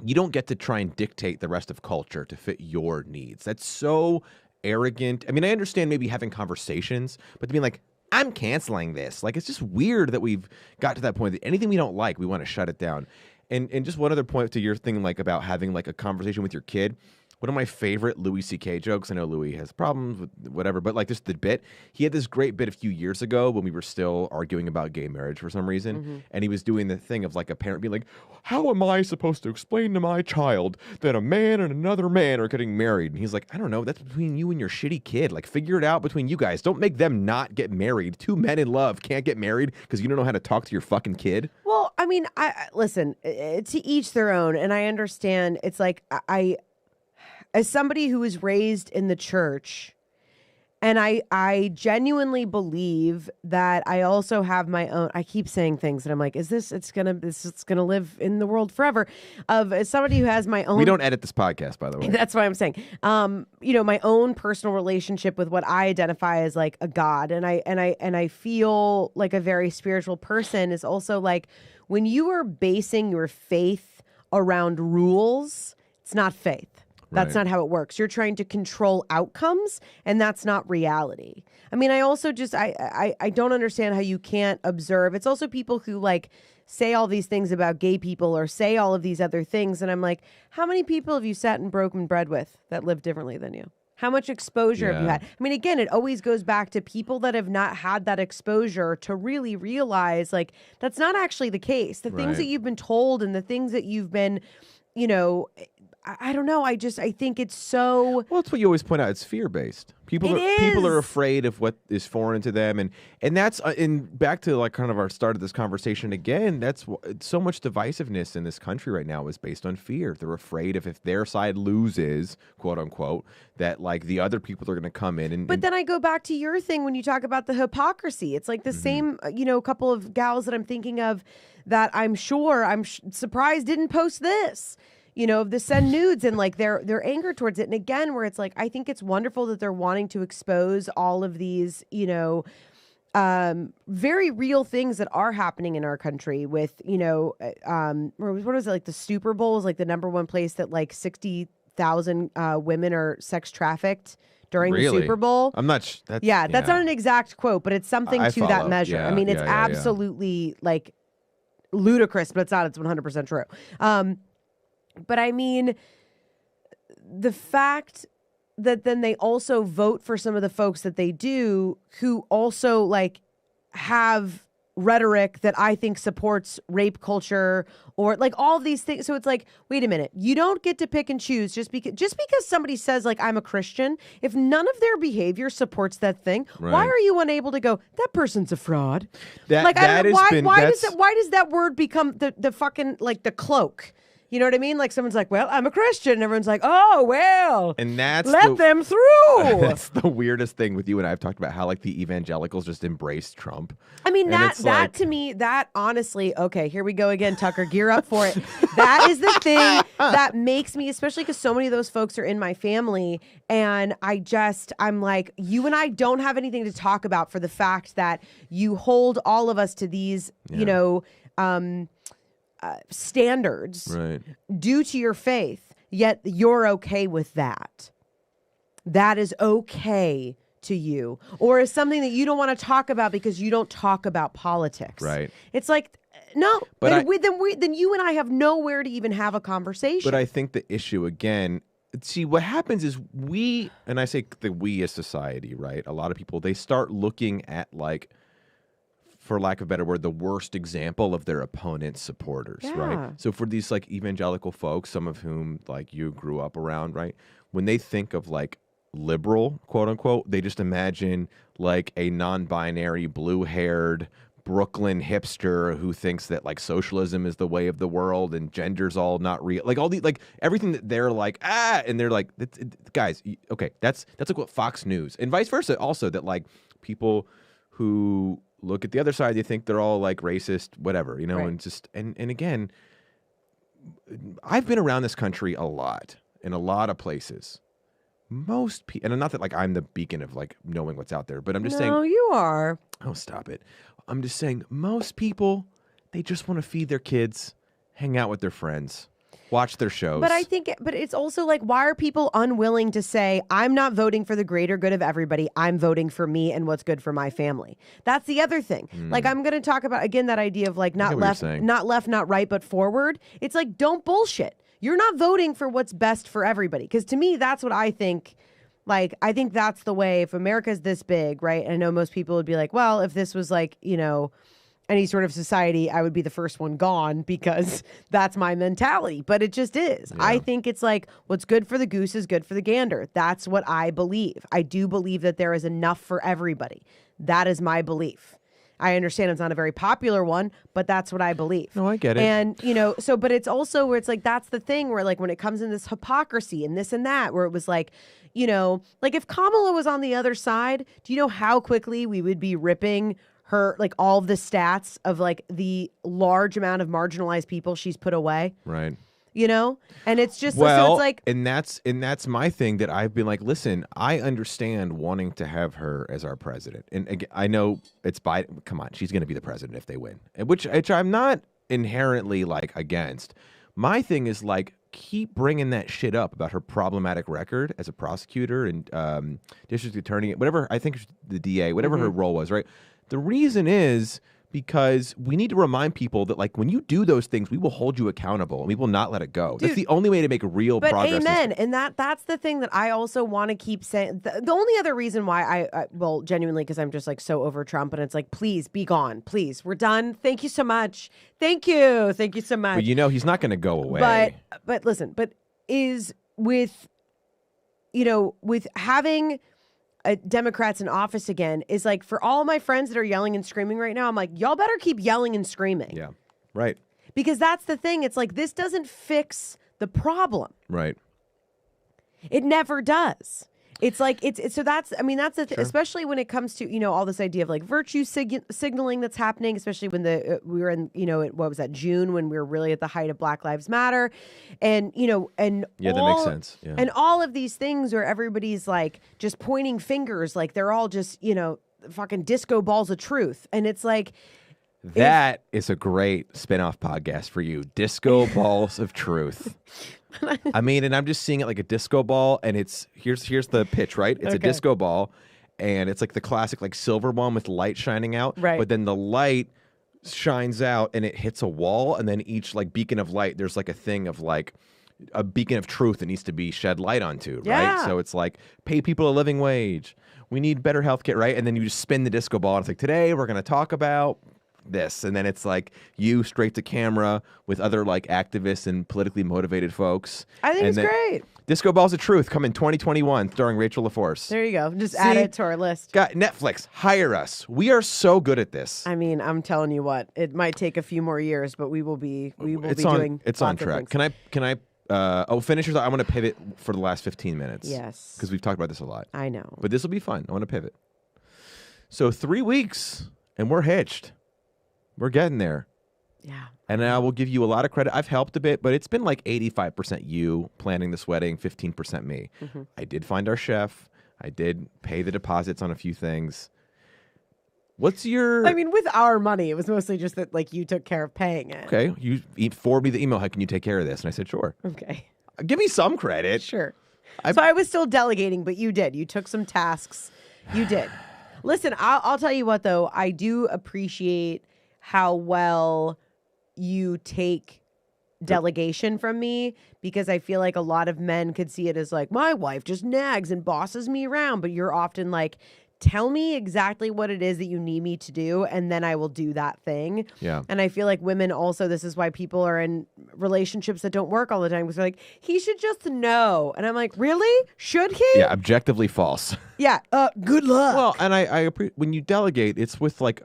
you don't get to try and dictate the rest of culture to fit your needs. That's so arrogant. I mean, I understand maybe having conversations, but to be like, I'm canceling this. Like, it's just weird that we've got to that point that anything we don't like, we want to shut it down. And just one other point to your thing, like about having like a conversation with your kid. One of my favorite Louis C.K. jokes, I know Louis has problems with whatever, but like just the bit, he had this great bit a few years ago when we were still arguing about gay marriage for some reason. And he was doing the thing of like a parent being like, how am I supposed to explain to my child that a man and another man are getting married? And he's like, I don't know, that's between you and your shitty kid. Like, figure it out between you guys. Don't make them not get married. Two men in love can't get married because you don't know how to talk to your fucking kid. Well, I mean, I listen, to each their own. And I understand it's like, as somebody who was raised in the church, and I genuinely believe that I also have my own, I keep saying things and I'm like, it's gonna live in the world forever. As somebody who has my own, We don't edit this podcast, by the way. that's what I'm saying. My own personal relationship with what I identify as like a God, and I feel like a very spiritual person is also like when you are basing your faith around rules, it's not faith. That's not how it works. You're trying to control outcomes, and that's not reality. I mean, I also just, I don't understand how you can't observe. It's also people who like say all these things about gay people or say all of these other things. And I'm like, how many people have you sat and broken bread with that live differently than you? How much exposure have you had? I mean, again, it always goes back to people that have not had that exposure to really realize like that's not actually the case. The things that you've been told and the things that you've been, I don't know. I think it's so. Well, that's what you always point out. It's fear-based. People are afraid of what is foreign to them, and that's and back to like kind of our start of this conversation again. That's so much divisiveness in this country right now is based on fear. They're afraid if their side loses, quote unquote, that like the other people are going to come in and. But then I go back to your thing when you talk about the hypocrisy. It's like the same, couple of gals that I'm thinking of that I'm surprised didn't post this. The send nudes and like their anger towards it. And again, where it's like, I think it's wonderful that they're wanting to expose all of these, very real things that are happening in our country with, what was it, like the Super Bowl is like the number one place that like 60,000 women are sex trafficked during the Super Bowl. I'm not. That's not an exact quote, but it's something to that measure. Yeah, I mean, it's absolutely like ludicrous, but it's not. It's 100% true. But I mean, the fact that then they also vote for some of the folks that they do who also like have rhetoric that I think supports rape culture or like all of these things. So it's like, wait a minute, you don't get to pick and choose just because somebody says like I'm a Christian. If none of their behavior supports that thing, why are you unable to go, that person's a fraud? Why does that word become the fucking like the cloak? You know what I mean? Like someone's like, well, I'm a Christian. And everyone's like, oh, well, And that's let them through. That's the weirdest thing with you and I have talked about how like the evangelicals just embrace Trump. I mean, And that to me, that honestly, okay, here we go again, Tucker, gear up for it. That is the thing that makes me, especially because so many of those folks are in my family. And I'm like, you and I don't have anything to talk about for the fact that you hold all of us to these, standards Right. due to your faith, yet you're okay with that. That is okay to you, or is something that you don't want to talk about because you don't talk about politics. Right. It's like, no, But then you and I have nowhere to even have a conversation. But I think the issue again, see what happens is we, and I say the we as society, right? A lot of people, they start looking at like, for lack of a better word, the worst example of their opponent's supporters, Yeah. right? So for these like evangelical folks, some of whom like you grew up around, right? When they think of like liberal, quote unquote, they just imagine like a non-binary, blue-haired Brooklyn hipster who thinks that like socialism is the way of the world and gender's all not real. Like all the like everything that they're like and they're like guys, okay, that's like what Fox News and vice versa. Also that like people who look at the other side, they think they're all like racist, whatever, you know, Right. and just and again, I've been around this country a lot in a lot of places. Most people, and not that like I'm the beacon of like knowing what's out there, but I'm just saying. No, you are. Oh, stop it. I'm just saying most people, they just want to feed their kids, hang out with their friends, watch their shows. But I think, but it's also like, why are people unwilling to say, I'm not voting for the greater good of everybody. I'm voting for me and what's good for my family. That's the other thing. Like, I'm going to talk about, again, that idea of like not left, not right, but forward. It's like, don't bullshit. You're not voting for what's best for everybody. Because to me, that's what I think. Like, I think that's the way, if America's this big, right? And I know most people would be like, well, if this was like, any sort of society, I would be the first one gone because that's my mentality. But it just is. Yeah. I think it's like what's good for the goose is good for the gander. That's what I believe. I do believe that there is enough for everybody. That is my belief. I understand it's not a very popular one, but that's what I believe. No, I get it. And, but it's also where it's like, that's the thing where like when it comes in this hypocrisy and this and that, where it was like, like if Kamala was on the other side, do you know how quickly we would be ripping her, like all of the stats of like the large amount of marginalized people she's put away? Right. And it's just, well, so it's like, and that's my thing that I've been like, listen, I understand wanting to have her as our president. And again, I know it's Biden. Come on, she's going to be the president if they win, which I'm not inherently like against. My thing is like, keep bringing that shit up about her problematic record as a prosecutor and district attorney, whatever. I think the DA, whatever her role was, right? The reason is because we need to remind people that, like, when you do those things, we will hold you accountable and we will not let it go. That's the only way to make real progress. Amen. And that's the thing that I also want to keep saying. The only other reason why well, genuinely, because I'm just like so over Trump and it's like, please be gone. Please. We're done. Thank you so much. Thank you. Thank you so much. But he's not going to go away. But listen, is with having Democrats in office again is like, for all my friends that are yelling and screaming right now, I'm like, y'all better keep yelling and screaming. Yeah, right. Because that's the thing. It's like, this doesn't fix the problem. Right. It never does. It's like, so that's the Sure. especially when it comes to, all this idea of like virtue signaling that's happening, especially when we were in, what was that, June, when we were really at the height of Black Lives Matter. And, and yeah, that makes sense. Yeah. And all of these things where everybody's like just pointing fingers, like they're all just, fucking disco balls of truth. And it's like, that is a great spin-off podcast for you. Disco balls of truth. I mean, and I'm just seeing it like a disco ball, and here's the pitch, right? It's a disco ball, and it's like the classic like silver one with light shining out. Right. But then the light shines out and it hits a wall, and then each like beacon of light, there's like a thing of like a beacon of truth that needs to be shed light onto, Yeah. right? So it's like pay people a living wage. We need better healthcare, right? And then you just spin the disco ball, and it's like, today we're going to talk about this, and then it's like you straight to camera with other like activists and politically motivated folks. I think and it's great. Disco Balls of Truth coming 2021, starring Rachel LaForce. There you go. Just add it to our list. Got Netflix, hire us. We are so good at this. I mean, I'm telling you what, it might take a few more years, but we will be doing. It's on lots of track. things. Can I finish your thought? I want to pivot for the last 15 minutes. Yes. Because we've talked about this a lot. I know. But this will be fun. I want to pivot. So 3 weeks and we're hitched. We're getting there. Yeah. And I will give you a lot of credit. I've helped a bit, but it's been like 85% you planning this wedding, 15% me. Mm-hmm. I did find our chef. I did pay the deposits on a few things. What's your... I mean, with our money, it was mostly just that, like, you took care of paying it. Okay. You forwarded me the email. How can you take care of this? And I said, sure. Okay. Give me some credit. Sure. So I was still delegating, but you did. You took some tasks. You did. Listen, I'll tell you what, though. I do appreciate how well you take delegation from me, because I feel like a lot of men could see it as like, my wife just nags and bosses me around, but you're often like, tell me exactly what it is that you need me to do, and then I will do that thing. Yeah. And I feel like women also, this is why people are in relationships that don't work all the time, because they're like, he should just know. And I'm like, really? Should he? Yeah, objectively false. Yeah. Good luck. Well, and I appreciate when you delegate, it's with like,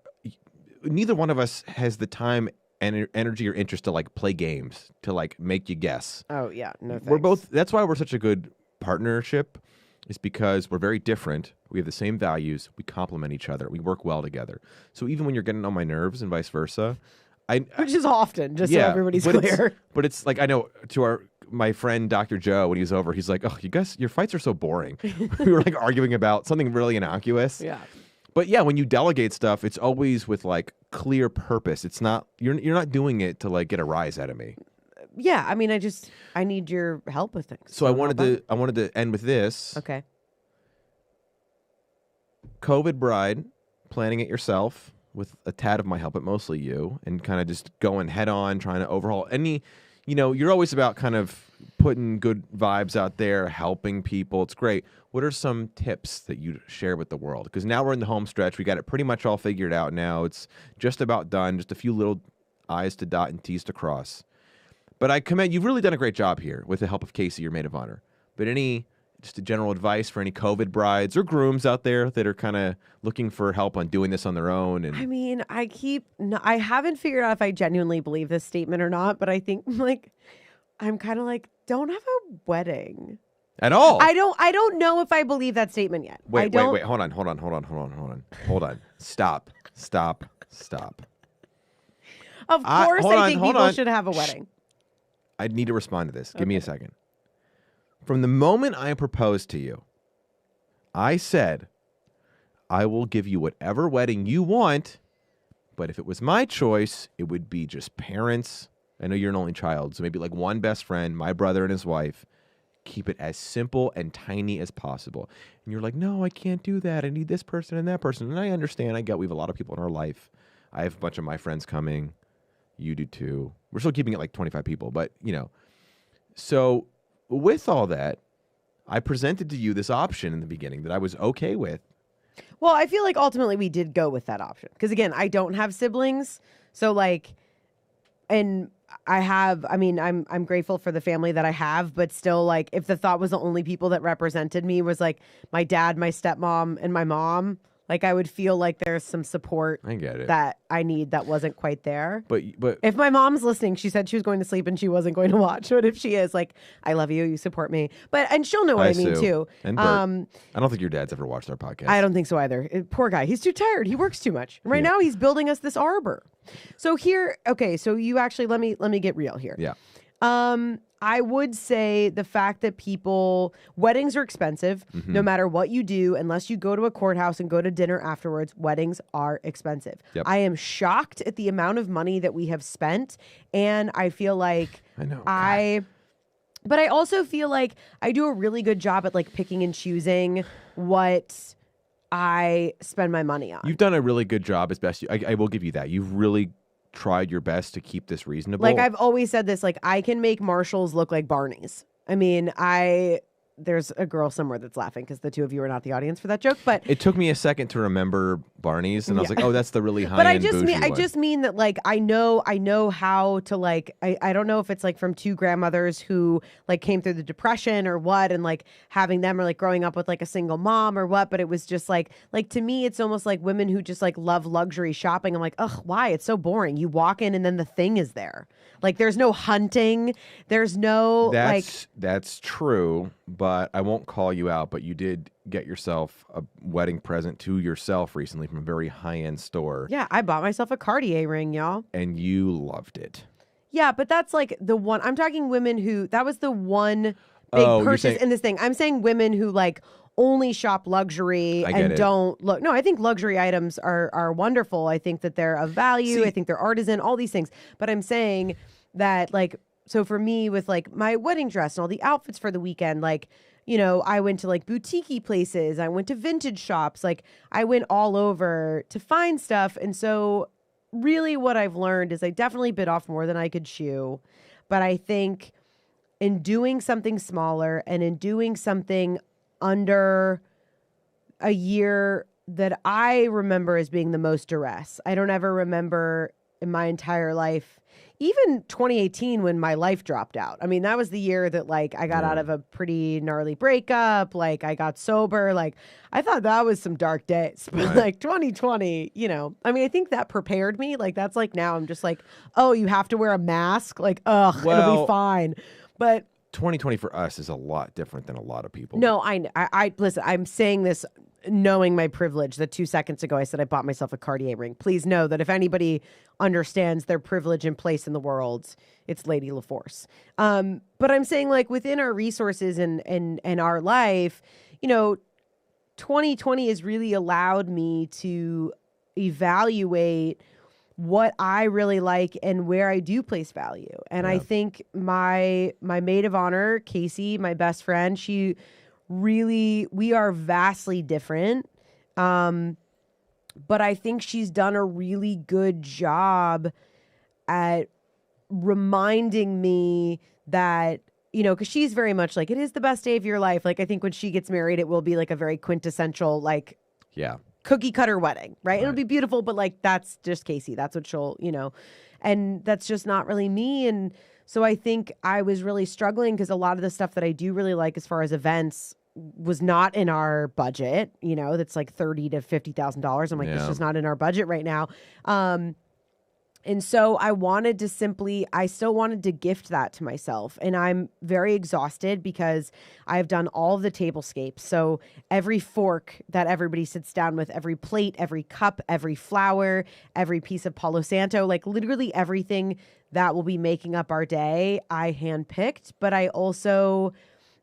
neither one of us has the time and energy or interest to like play games, to like make you guess. Oh, yeah. No thanks. We're both, that's why we're such a good partnership, is because we're very different. We have the same values. We complement each other. We work well together. So even when you're getting on my nerves and vice versa, which is often, just so everybody's clear. But it's like, I know to my friend Dr. Joe, when he was over, he's like, oh, you guys, your fights are so boring. We were like arguing about something really innocuous. Yeah. But yeah, when you delegate stuff, it's always with like clear purpose. It's not, you're not doing it to like get a rise out of me. Yeah, I mean, I need your help with things. So I wanted to end with this. Okay. COVID bride, planning it yourself with a tad of my help, but mostly you, and kind of just going head on, trying to overhaul any, you're always about kind of putting good vibes out there, helping people. It's great. What are some tips that you share with the world? Because now we're in the home stretch. We got it pretty much all figured out now. It's just about done. Just a few little I's to dot and T's to cross. But I commend, you've really done a great job here with the help of Casey, your maid of honor. But just a general advice for any COVID brides or grooms out there that are kind of looking for help on doing this on their own? And I mean, I haven't figured out if I genuinely believe this statement or not, but I think I'm kind of like, don't have a wedding. At all? I don't know if I believe that statement yet. Wait. Hold on. Stop. Of course, I think people should have a wedding. I need to respond to this. Give me a second. From the moment I proposed to you, I said, I will give you whatever wedding you want, but if it was my choice, it would be just parents. I know you're an only child, so maybe like one best friend, my brother and his wife. Keep it as simple and tiny as possible. And you're like, no, I can't do that. I need this person and that person. And I understand. I get we have a lot of people in our life. I have a bunch of my friends coming. You do too. We're still keeping it like 25 people, but So with all that, I presented to you this option in the beginning that I was okay with. Well, I feel like ultimately we did go with that option. Because again, I don't have siblings. So and I'm grateful for the family that I have, but still if the thought was the only people that represented me was like my dad, my stepmom, and my mom, I would feel like there's some support I get it. that I need that wasn't quite there. But if my mom's listening, she said she was going to sleep and she wasn't going to watch. But if she is, I love you, you support me. And she'll know what I mean too. And Bert. I don't think your dad's ever watched our podcast. I don't think so either. Poor guy. He's too tired. He works too much. Right now he's building us this arbor. So here, okay, so you actually let me get real here. Yeah. I would say the fact that weddings are expensive, no matter what you do, unless you go to a courthouse and go to dinner afterwards, weddings are expensive. Yep. I am shocked at the amount of money that we have spent. And I feel like I know. but I also feel like I do a really good job at picking and choosing what I spend my money on. You've done a really good job as best I will give you that. You've really tried your best to keep this reasonable. I've always said this, I can make Marshalls look like Barney's. I mean, there's a girl somewhere that's laughing because the two of you are not the audience for that joke. But It took me a second to remember Barney's, and I was like, oh, that's the really high but end bougie I one. just mean that like I know how to like I don't know if it's like from two grandmothers who like came through the depression or what, and like having them or like growing up with like a single mom or what, but it was just like to me it's almost like women who just like love luxury shopping. I'm like, ugh, why? It's so boring. You walk in and then the thing is there. Like there's no hunting. There's no That's true, but I won't call you out, but you did get yourself a wedding present to yourself recently from a very high-end store. Yeah, I bought myself a Cartier ring, y'all. And you loved it. Yeah, but that's like the one. I'm talking women who, that was the one big purchase in this thing. I'm saying women who like only shop luxury and don't look. No, I think luxury items are wonderful. I think that they're of value. I think they're artisan, all these things. But I'm saying that like, so for me with like my wedding dress and all the outfits for the weekend, like, you know, I went to like boutique places. I went to vintage shops. Like I went all over to find stuff. And so really what I've learned is I definitely bit off more than I could chew. But I think in doing something smaller and in doing something under a year that I remember as being the most duress. I don't ever remember in my entire life, even 2018 when my life dropped out. I mean, that was the year that like I got out of a pretty gnarly breakup. Like I got sober. Like I thought that was some dark days, but like 2020, you know, I mean, I think that prepared me. Like that's like now I'm just like, oh, you have to wear a mask. Like, ugh, it'll be fine. But 2020 for us is a lot different than a lot of people. No, I listen, I'm saying this knowing my privilege that 2 seconds ago I said I bought myself a Cartier ring. Please know that if anybody understands their privilege and place in the world, it's Lady LaForce. But I'm saying like within our resources and our life, you know, 2020 has really allowed me to evaluate what I really like and where I do place value. And I think my maid of honor, Casey, my best friend, we are vastly different. But I think she's done a really good job at reminding me that, you know, because she's very much like, it is the best day of your life. Like, I think when she gets married, it will be like a very quintessential, like, cookie cutter wedding, right? It'll be beautiful, but like that's just Casey. That's what she'll, you know, and that's just not really me. And so I think I was really struggling because a lot of the stuff that I do really like as far as events was not in our budget, you know, that's like $30,000 to $50,000. I'm like, this is not in our budget right now. And so I still wanted to gift that to myself. And I'm very exhausted because I've done all of the tablescapes. So every fork that everybody sits down with, every plate, every cup, every flower, every piece of Palo Santo, like literally everything that will be making up our day, I handpicked. But I also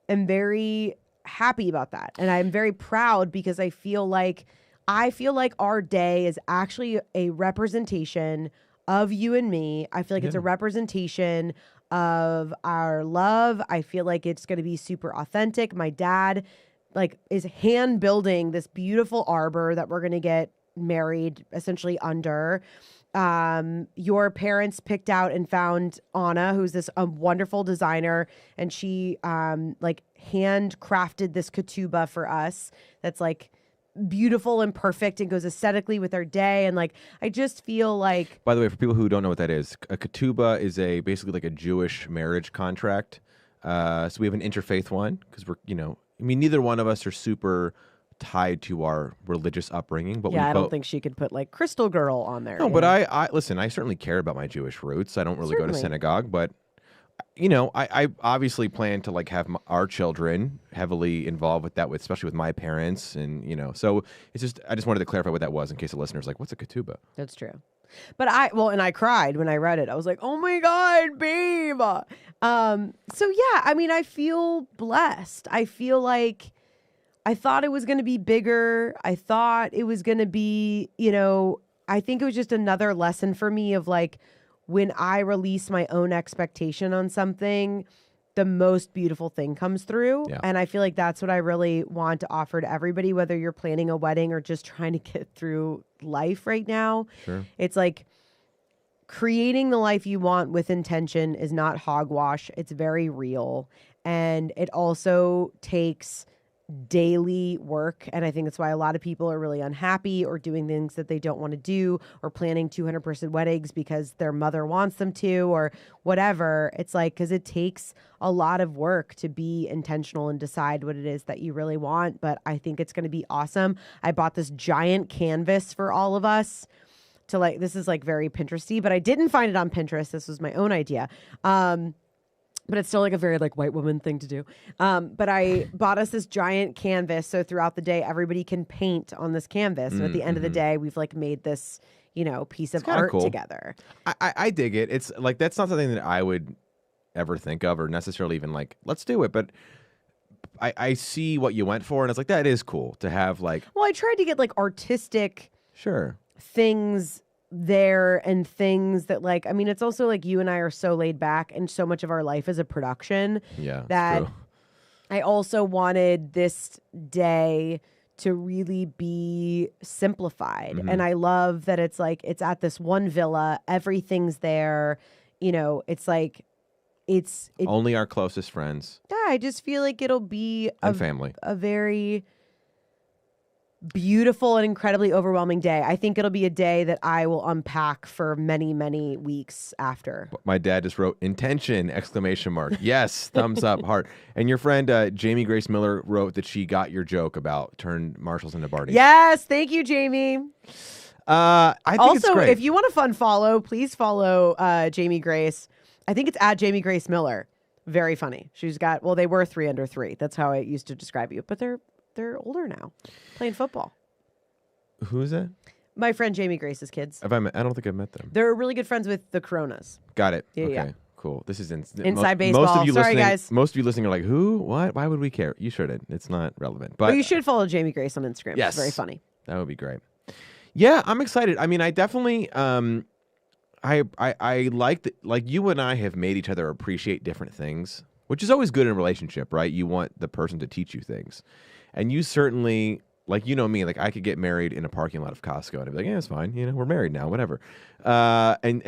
am very happy about that. And I'm very proud because I feel like our day is actually a representation of you and me. I feel like it's a representation of our love. I feel like it's going to be super authentic. My dad like is hand building this beautiful arbor that we're going to get married essentially under. Your parents picked out and found Anna, who's this wonderful designer, and she like handcrafted this ketubah for us that's like beautiful and perfect and goes aesthetically with our day. And like I just feel like, by the way, for people who don't know what that is, a ketubah is basically like a Jewish marriage contract. So we have an interfaith one because we're, you know, I mean, neither one of us are super tied to our religious upbringing, but I don't think she could put like Crystal Girl on there. No, but I listen, I certainly care about my Jewish roots. I don't really go to synagogue, but you know, I obviously plan to like have our children heavily involved with that, especially with my parents, and you know, so it's just I just wanted to clarify what that was in case the listeners like, what's a ketubah? That's true. But I cried when I read it. I was like, oh my God, babe. So yeah, I mean, I feel blessed. I feel like I thought it was going to be bigger. I thought it was going to be, you know, I think it was just another lesson for me of like, when I release my own expectation on something, the most beautiful thing comes through. Yeah. And I feel like that's what I really want to offer to everybody, whether you're planning a wedding or just trying to get through life right now. Sure. It's like creating the life you want with intention is not hogwash. It's very real. And it also takes daily work. And I think that's why a lot of people are really unhappy or doing things that they don't want to do or planning 200-person weddings because their mother wants them to or whatever. It's like, because it takes a lot of work to be intentional and decide what it is that you really want. But I think it's going to be awesome. I bought this giant canvas for all of us to like, this is like very Pinteresty, but I didn't find it on Pinterest. This was my own idea. But it's still like a very like white woman thing to do. But I bought us this giant canvas. So throughout the day, everybody can paint on this canvas. And at the end of the day, we've like made this, piece of art together. I dig it. It's like, that's not something that I would ever think of or necessarily even like, let's do it. But I see what you went for. And it's like, that is cool to have like. Well, I tried to get like artistic things there and things that like, I mean, it's also like you and I are so laid back and so much of our life is a production that I also wanted this day to really be simplified. And I love that it's like, it's at this one villa, everything's there, it's like, it's only our closest friends. Yeah, I just feel like it'll be family. A very beautiful and incredibly overwhelming day. I think it'll be a day that I will unpack for many, many weeks after. My dad just wrote intention, exclamation mark. Yes, thumbs up, heart. And your friend Jamie Grace Miller wrote that she got your joke about turn Marshalls into Barneys. Yes, thank you, Jamie. I think also, it's great. If you want a fun follow, please follow Jamie Grace. I think it's at Jamie Grace Miller. Very funny. She's got, well, they were 3 under 3. That's how I used to describe you. But they're older now, playing football. Who is that? My friend Jamie Grace's kids. I don't think I've met them. They're really good friends with the Coronas. Got it. Yeah, okay, yeah. cool. This is inside baseball. Most of you Sorry, guys. Most of you listening are like, who? What? Why would we care? You shouldn't. It's not relevant. But you should follow Jamie Grace on Instagram. Yes. It's very funny. That would be great. Yeah, I'm excited. I mean, I definitely I like that, like you and I have made each other appreciate different things, which is always good in a relationship, right? You want the person to teach you things. And you certainly, like, me, like I could get married in a parking lot of Costco and I'd be like, yeah, it's fine. We're married now, whatever. And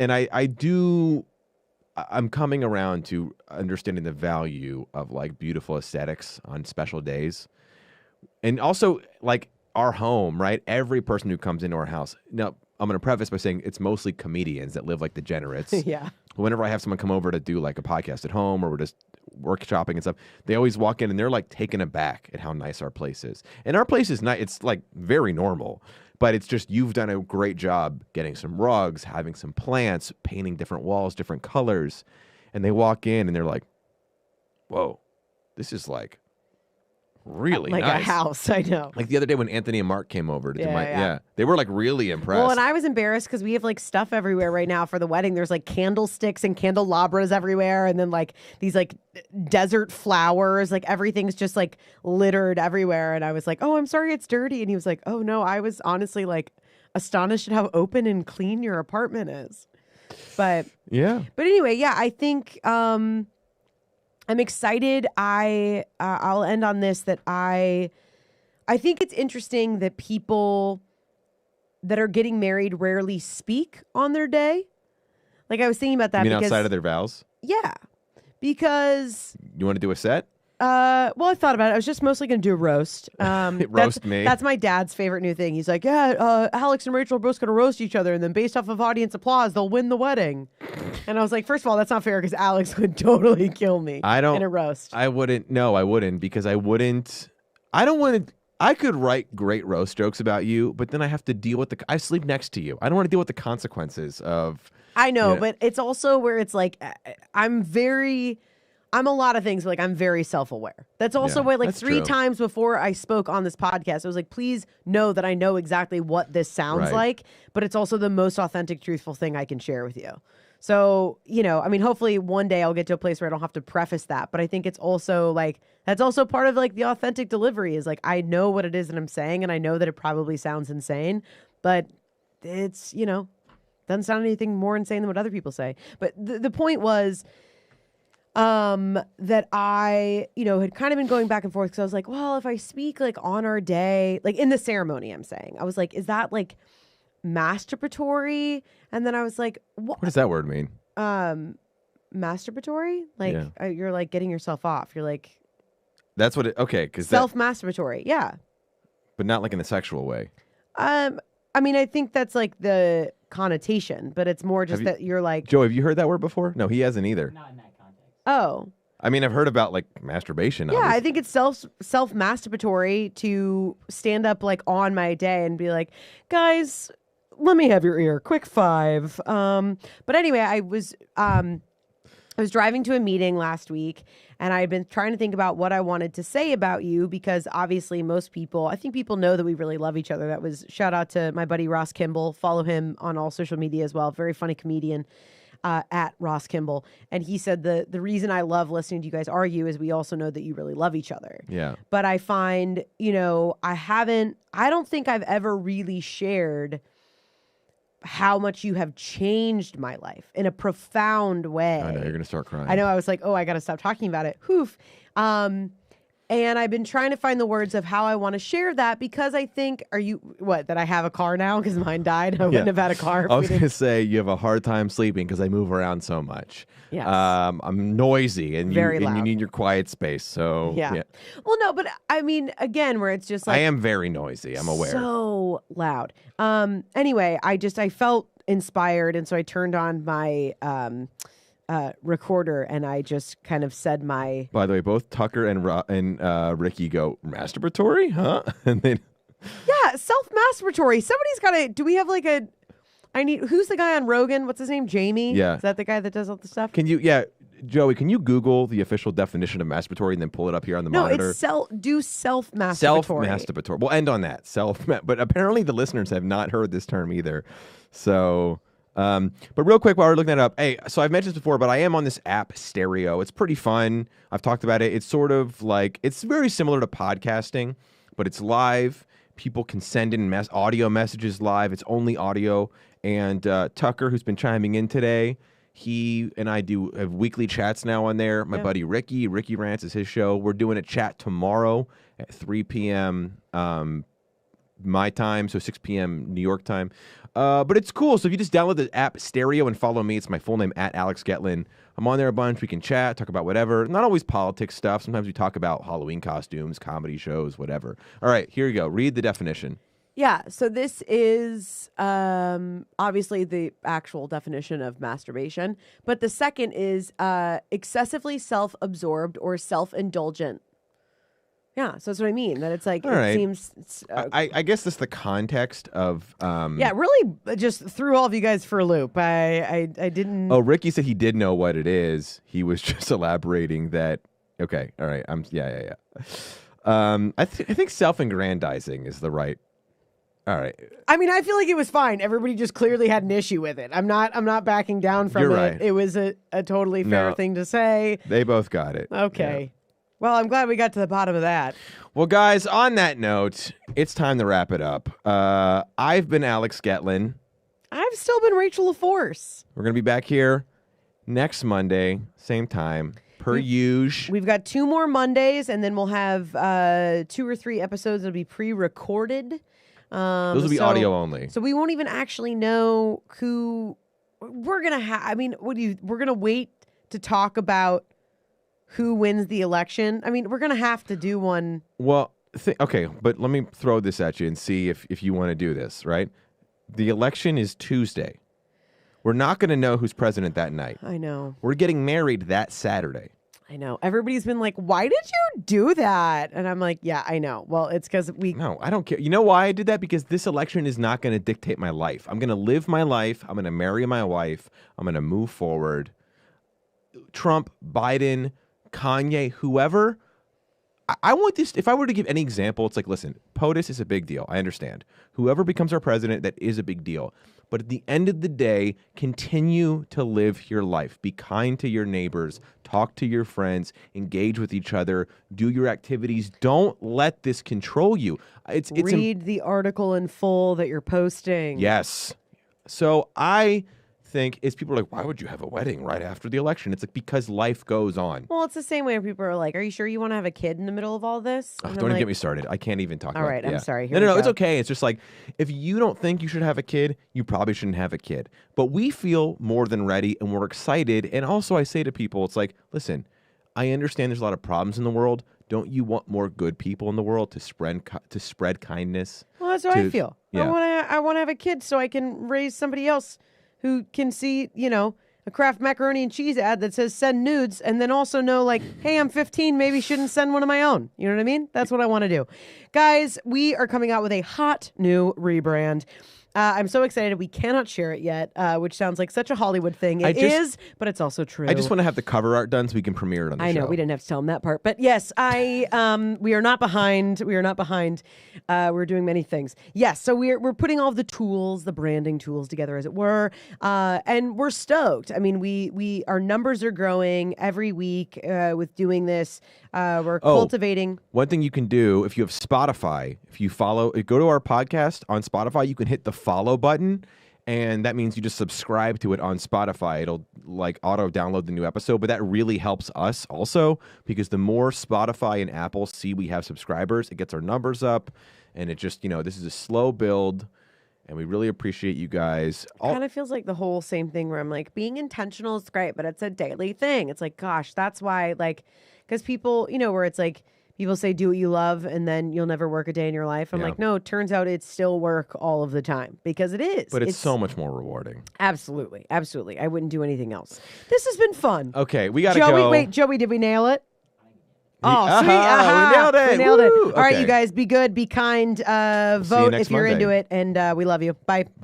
I'm coming around to understanding the value of like beautiful aesthetics on special days. And also like our home, right? Every person who comes into our house. Now, I'm going to preface by saying it's mostly comedians that live like degenerates. Yeah. Whenever I have someone come over to do like a podcast at home or we're just workshopping and stuff, they always walk in and they're like taken aback at how nice our place is. And our place is nice. It's like very normal, but it's just you've done a great job getting some rugs, having some plants, painting different walls, different colors. And they walk in and they're like, whoa, this is like really like nice. A house. I know. Like the other day when Anthony and Mark came over to do yeah. they were like really impressed. Well, and I was embarrassed because we have like stuff everywhere right now for the wedding. There's like candlesticks and candelabras everywhere, and then like these like desert flowers. Like everything's just like littered everywhere. And I was like, "Oh, I'm sorry, it's dirty." And he was like, "Oh no, I was honestly like astonished at how open and clean your apartment is." But anyway, yeah, I think I'm excited. I'll end on this that I think it's interesting that people that are getting married rarely speak on their day. Like I was thinking about that. You mean because, outside of their vows? Yeah, because you want to do a set? Well, I thought about it. I was just mostly going to do a roast. Roast me. That's my dad's favorite new thing. He's like, yeah, Alex and Rachel are both going to roast each other, and then based off of audience applause, they'll win the wedding. And I was like, first of all, that's not fair because Alex would totally kill me in a roast. I wouldn't. No, I wouldn't because I wouldn't. I don't want to. I could write great roast jokes about you, but then I have to deal with I sleep next to you. I don't want to deal with the consequences of. I know, but it's also where it's like, I'm a lot of things, but like I'm very self-aware. That's also why like three times before I spoke on this podcast, I was like, please know that I know exactly what this sounds like, but it's also the most authentic, truthful thing I can share with you. So, I mean, hopefully one day I'll get to a place where I don't have to preface that, but I think it's also like, that's also part of like the authentic delivery is like, I know what it is that I'm saying and I know that it probably sounds insane, but it's, doesn't sound anything more insane than what other people say. But the point was, that I, had kind of been going back and forth because I was like, well, if I speak like on our day, like in the ceremony, I'm saying, I was like, is that like masturbatory? And then I was like, what does that word mean? masturbatory. Like you're like getting yourself off. You're like That's what it. Okay, because self-masturbatory. Yeah. but not like in a sexual way. I mean, I think that's like the connotation, but it's more just that you're like. Joe, have you heard that word before? No, he hasn't either. Not in that context. Oh. I mean, I've heard about like masturbation. Yeah, obviously. I think it's self-masturbatory to stand up like on my day and be like, guys, let me have your ear. Quick 5. But anyway, I was driving to a meeting last week, and I had been trying to think about what I wanted to say about you because obviously I think people know that we really love each other. That was shout out to my buddy Ross Kimball. Follow him on all social media as well. Very funny comedian at Ross Kimball. And he said the reason I love listening to you guys argue is we also know that you really love each other. Yeah. But I find, I don't think I've ever really shared how much you have changed my life in a profound way. I know you're gonna start crying. I know. I was like, oh, I got to stop talking about it. Hoof. And I've been trying to find the words of how I want to share that because I think, that I have a car now because mine died. I wouldn't have had a car. I was going to say you have a hard time sleeping because I move around so much. Yes. I'm noisy and Very you loud. need your quiet space. So Yeah. Well, no, but I mean, again, where it's just like. I am very noisy. I'm aware. So loud. Anyway, I felt inspired. And so I turned on my, recorder and I just kind of said my. By the way, both Tucker and Ricky go masturbatory, huh? And they. Yeah, self-masturbatory. Somebody's got to. Do we have like a? Who's the guy on Rogan? What's his name? Jamie. Yeah. Is that the guy that does all the stuff? Can you? Yeah, Joey. Can you Google the official definition of masturbatory and then pull it up here on the monitor? No, it's self-masturbatory. Self-masturbatory. We'll end on that. But apparently the listeners have not heard this term either. So. But real quick while we're looking that up, hey, so I've mentioned this before, but I am on this app Stereo. It's pretty fun. I've talked about it. It's sort of like, it's very similar to podcasting, but it's live. People can send in audio messages live. It's only audio. And Tucker, who's been chiming in today, he and I have weekly chats now on there. My buddy Ricky Rants is his show. We're doing a chat tomorrow at 3 p.m. My time, so 6 p.m. New York time. But it's cool. So if you just download the app Stereo and follow me, it's my full name at Alex Getlin. I'm on there a bunch. We can chat, talk about whatever. Not always politics stuff. Sometimes we talk about Halloween costumes, comedy shows, whatever. All right, here you go. Read the definition. Yeah. So this is obviously the actual definition of masturbation, but the second is excessively self-absorbed or self-indulgent. Yeah, so that's what I mean. That it's like seems. I guess that's the context of. Yeah, really, just threw all of you guys for a loop. I didn't. Oh, Ricky said he did know what it is. He was just elaborating that. Okay, all right. Yeah. I think self-aggrandizing is the right. All right. I mean, I feel like it was fine. Everybody just clearly had an issue with it. I'm not backing down from You're it. right. It was a totally fair thing to say. They both got it. Okay. Yeah. Well, I'm glad we got to the bottom of that. Well, guys, on that note, it's time to wrap it up. I've been Alex Getlin. I've still been Rachel LaForce. We're going to be back here next Monday, same time, per usual. We've got 2 more Mondays, and then we'll have 2 or 3 episodes that'll be pre-recorded. Those will be audio only. So we won't even actually know who we're going to have. I mean, we're going to wait to talk about who wins the election. I mean, we're going to have to do one. Well, okay, but let me throw this at you and see if you want to do this, right? The election is Tuesday. We're not going to know who's president that night. I know. We're getting married that Saturday. I know. Everybody's been like, why did you do that? And I'm like, yeah, I know. Well, it's because No, I don't care. You know why I did that? Because this election is not going to dictate my life. I'm going to live my life. I'm going to marry my wife. I'm going to move forward. Trump, Biden, Kanye, whoever, I want this. If I were to give any example, it's like, listen, POTUS is a big deal. I understand. Whoever becomes our president, that is a big deal. But at the end of the day, continue to live your life. Be kind to your neighbors. Talk to your friends. Engage with each other. Do your activities. Don't let this control you. Read the article in full that you're posting. Yes. So I think is people are like, why would you have a wedding right after the election? It's like, because life goes on. Well, it's the same way people are like, are you sure you want to have a kid in the middle of all this? Oh, And don't I'm even like, get me started. I can't even talk all about right, it. I'm Yeah. sorry. No, Here we it's go. okay. It's just like, if you don't think you should have a kid, you probably shouldn't have a kid. But we feel more than ready and we're excited. And also I say to people, it's like, listen, I understand there's a lot of problems in the world. Don't you want more good people in the world to spread kindness? Well, that's what I feel. Yeah. I want to have a kid so I can raise somebody else who can see, a Kraft macaroni and cheese ad that says send nudes, and then also know like, hey, I'm 15, maybe shouldn't send one of my own. You know what I mean? That's what I want to do. Guys, we are coming out with a hot new rebrand. I'm so excited. We cannot share it yet, which sounds like such a Hollywood thing. It is, but it's also true. I just want to have the cover art done so we can premiere it on the show. I know we didn't have to tell them that part, but yes, we are not behind. We are not behind. We're doing many things. Yes, so we're putting all of the tools, the branding tools together, as it were, and we're stoked. I mean, our numbers are growing every week with doing this. We're cultivating. One thing you can do if you have Spotify, if you go to our podcast on Spotify, you can hit the follow button. And that means you just subscribe to it on Spotify. It'll like auto download the new episode, but that really helps us also because the more Spotify and Apple see we have subscribers, it gets our numbers up. And it just, this is a slow build. And we really appreciate you guys. It kind of feels like the whole same thing where I'm like, being intentional is great, but it's a daily thing. It's like, gosh, that's why, like, because people, where it's like, people say do what you love and then you'll never work a day in your life. I'm like, no, it turns out it's still work all of the time because it is. But it's so much more rewarding. Absolutely. Absolutely. I wouldn't do anything else. This has been fun. Okay, we got to go. Wait, Joey, did we nail it? Oh, sweet. We nailed it. We nailed it. Woo! All right, Okay. you guys, be good, be kind, vote if you're Monday. into it, and we love you. Bye.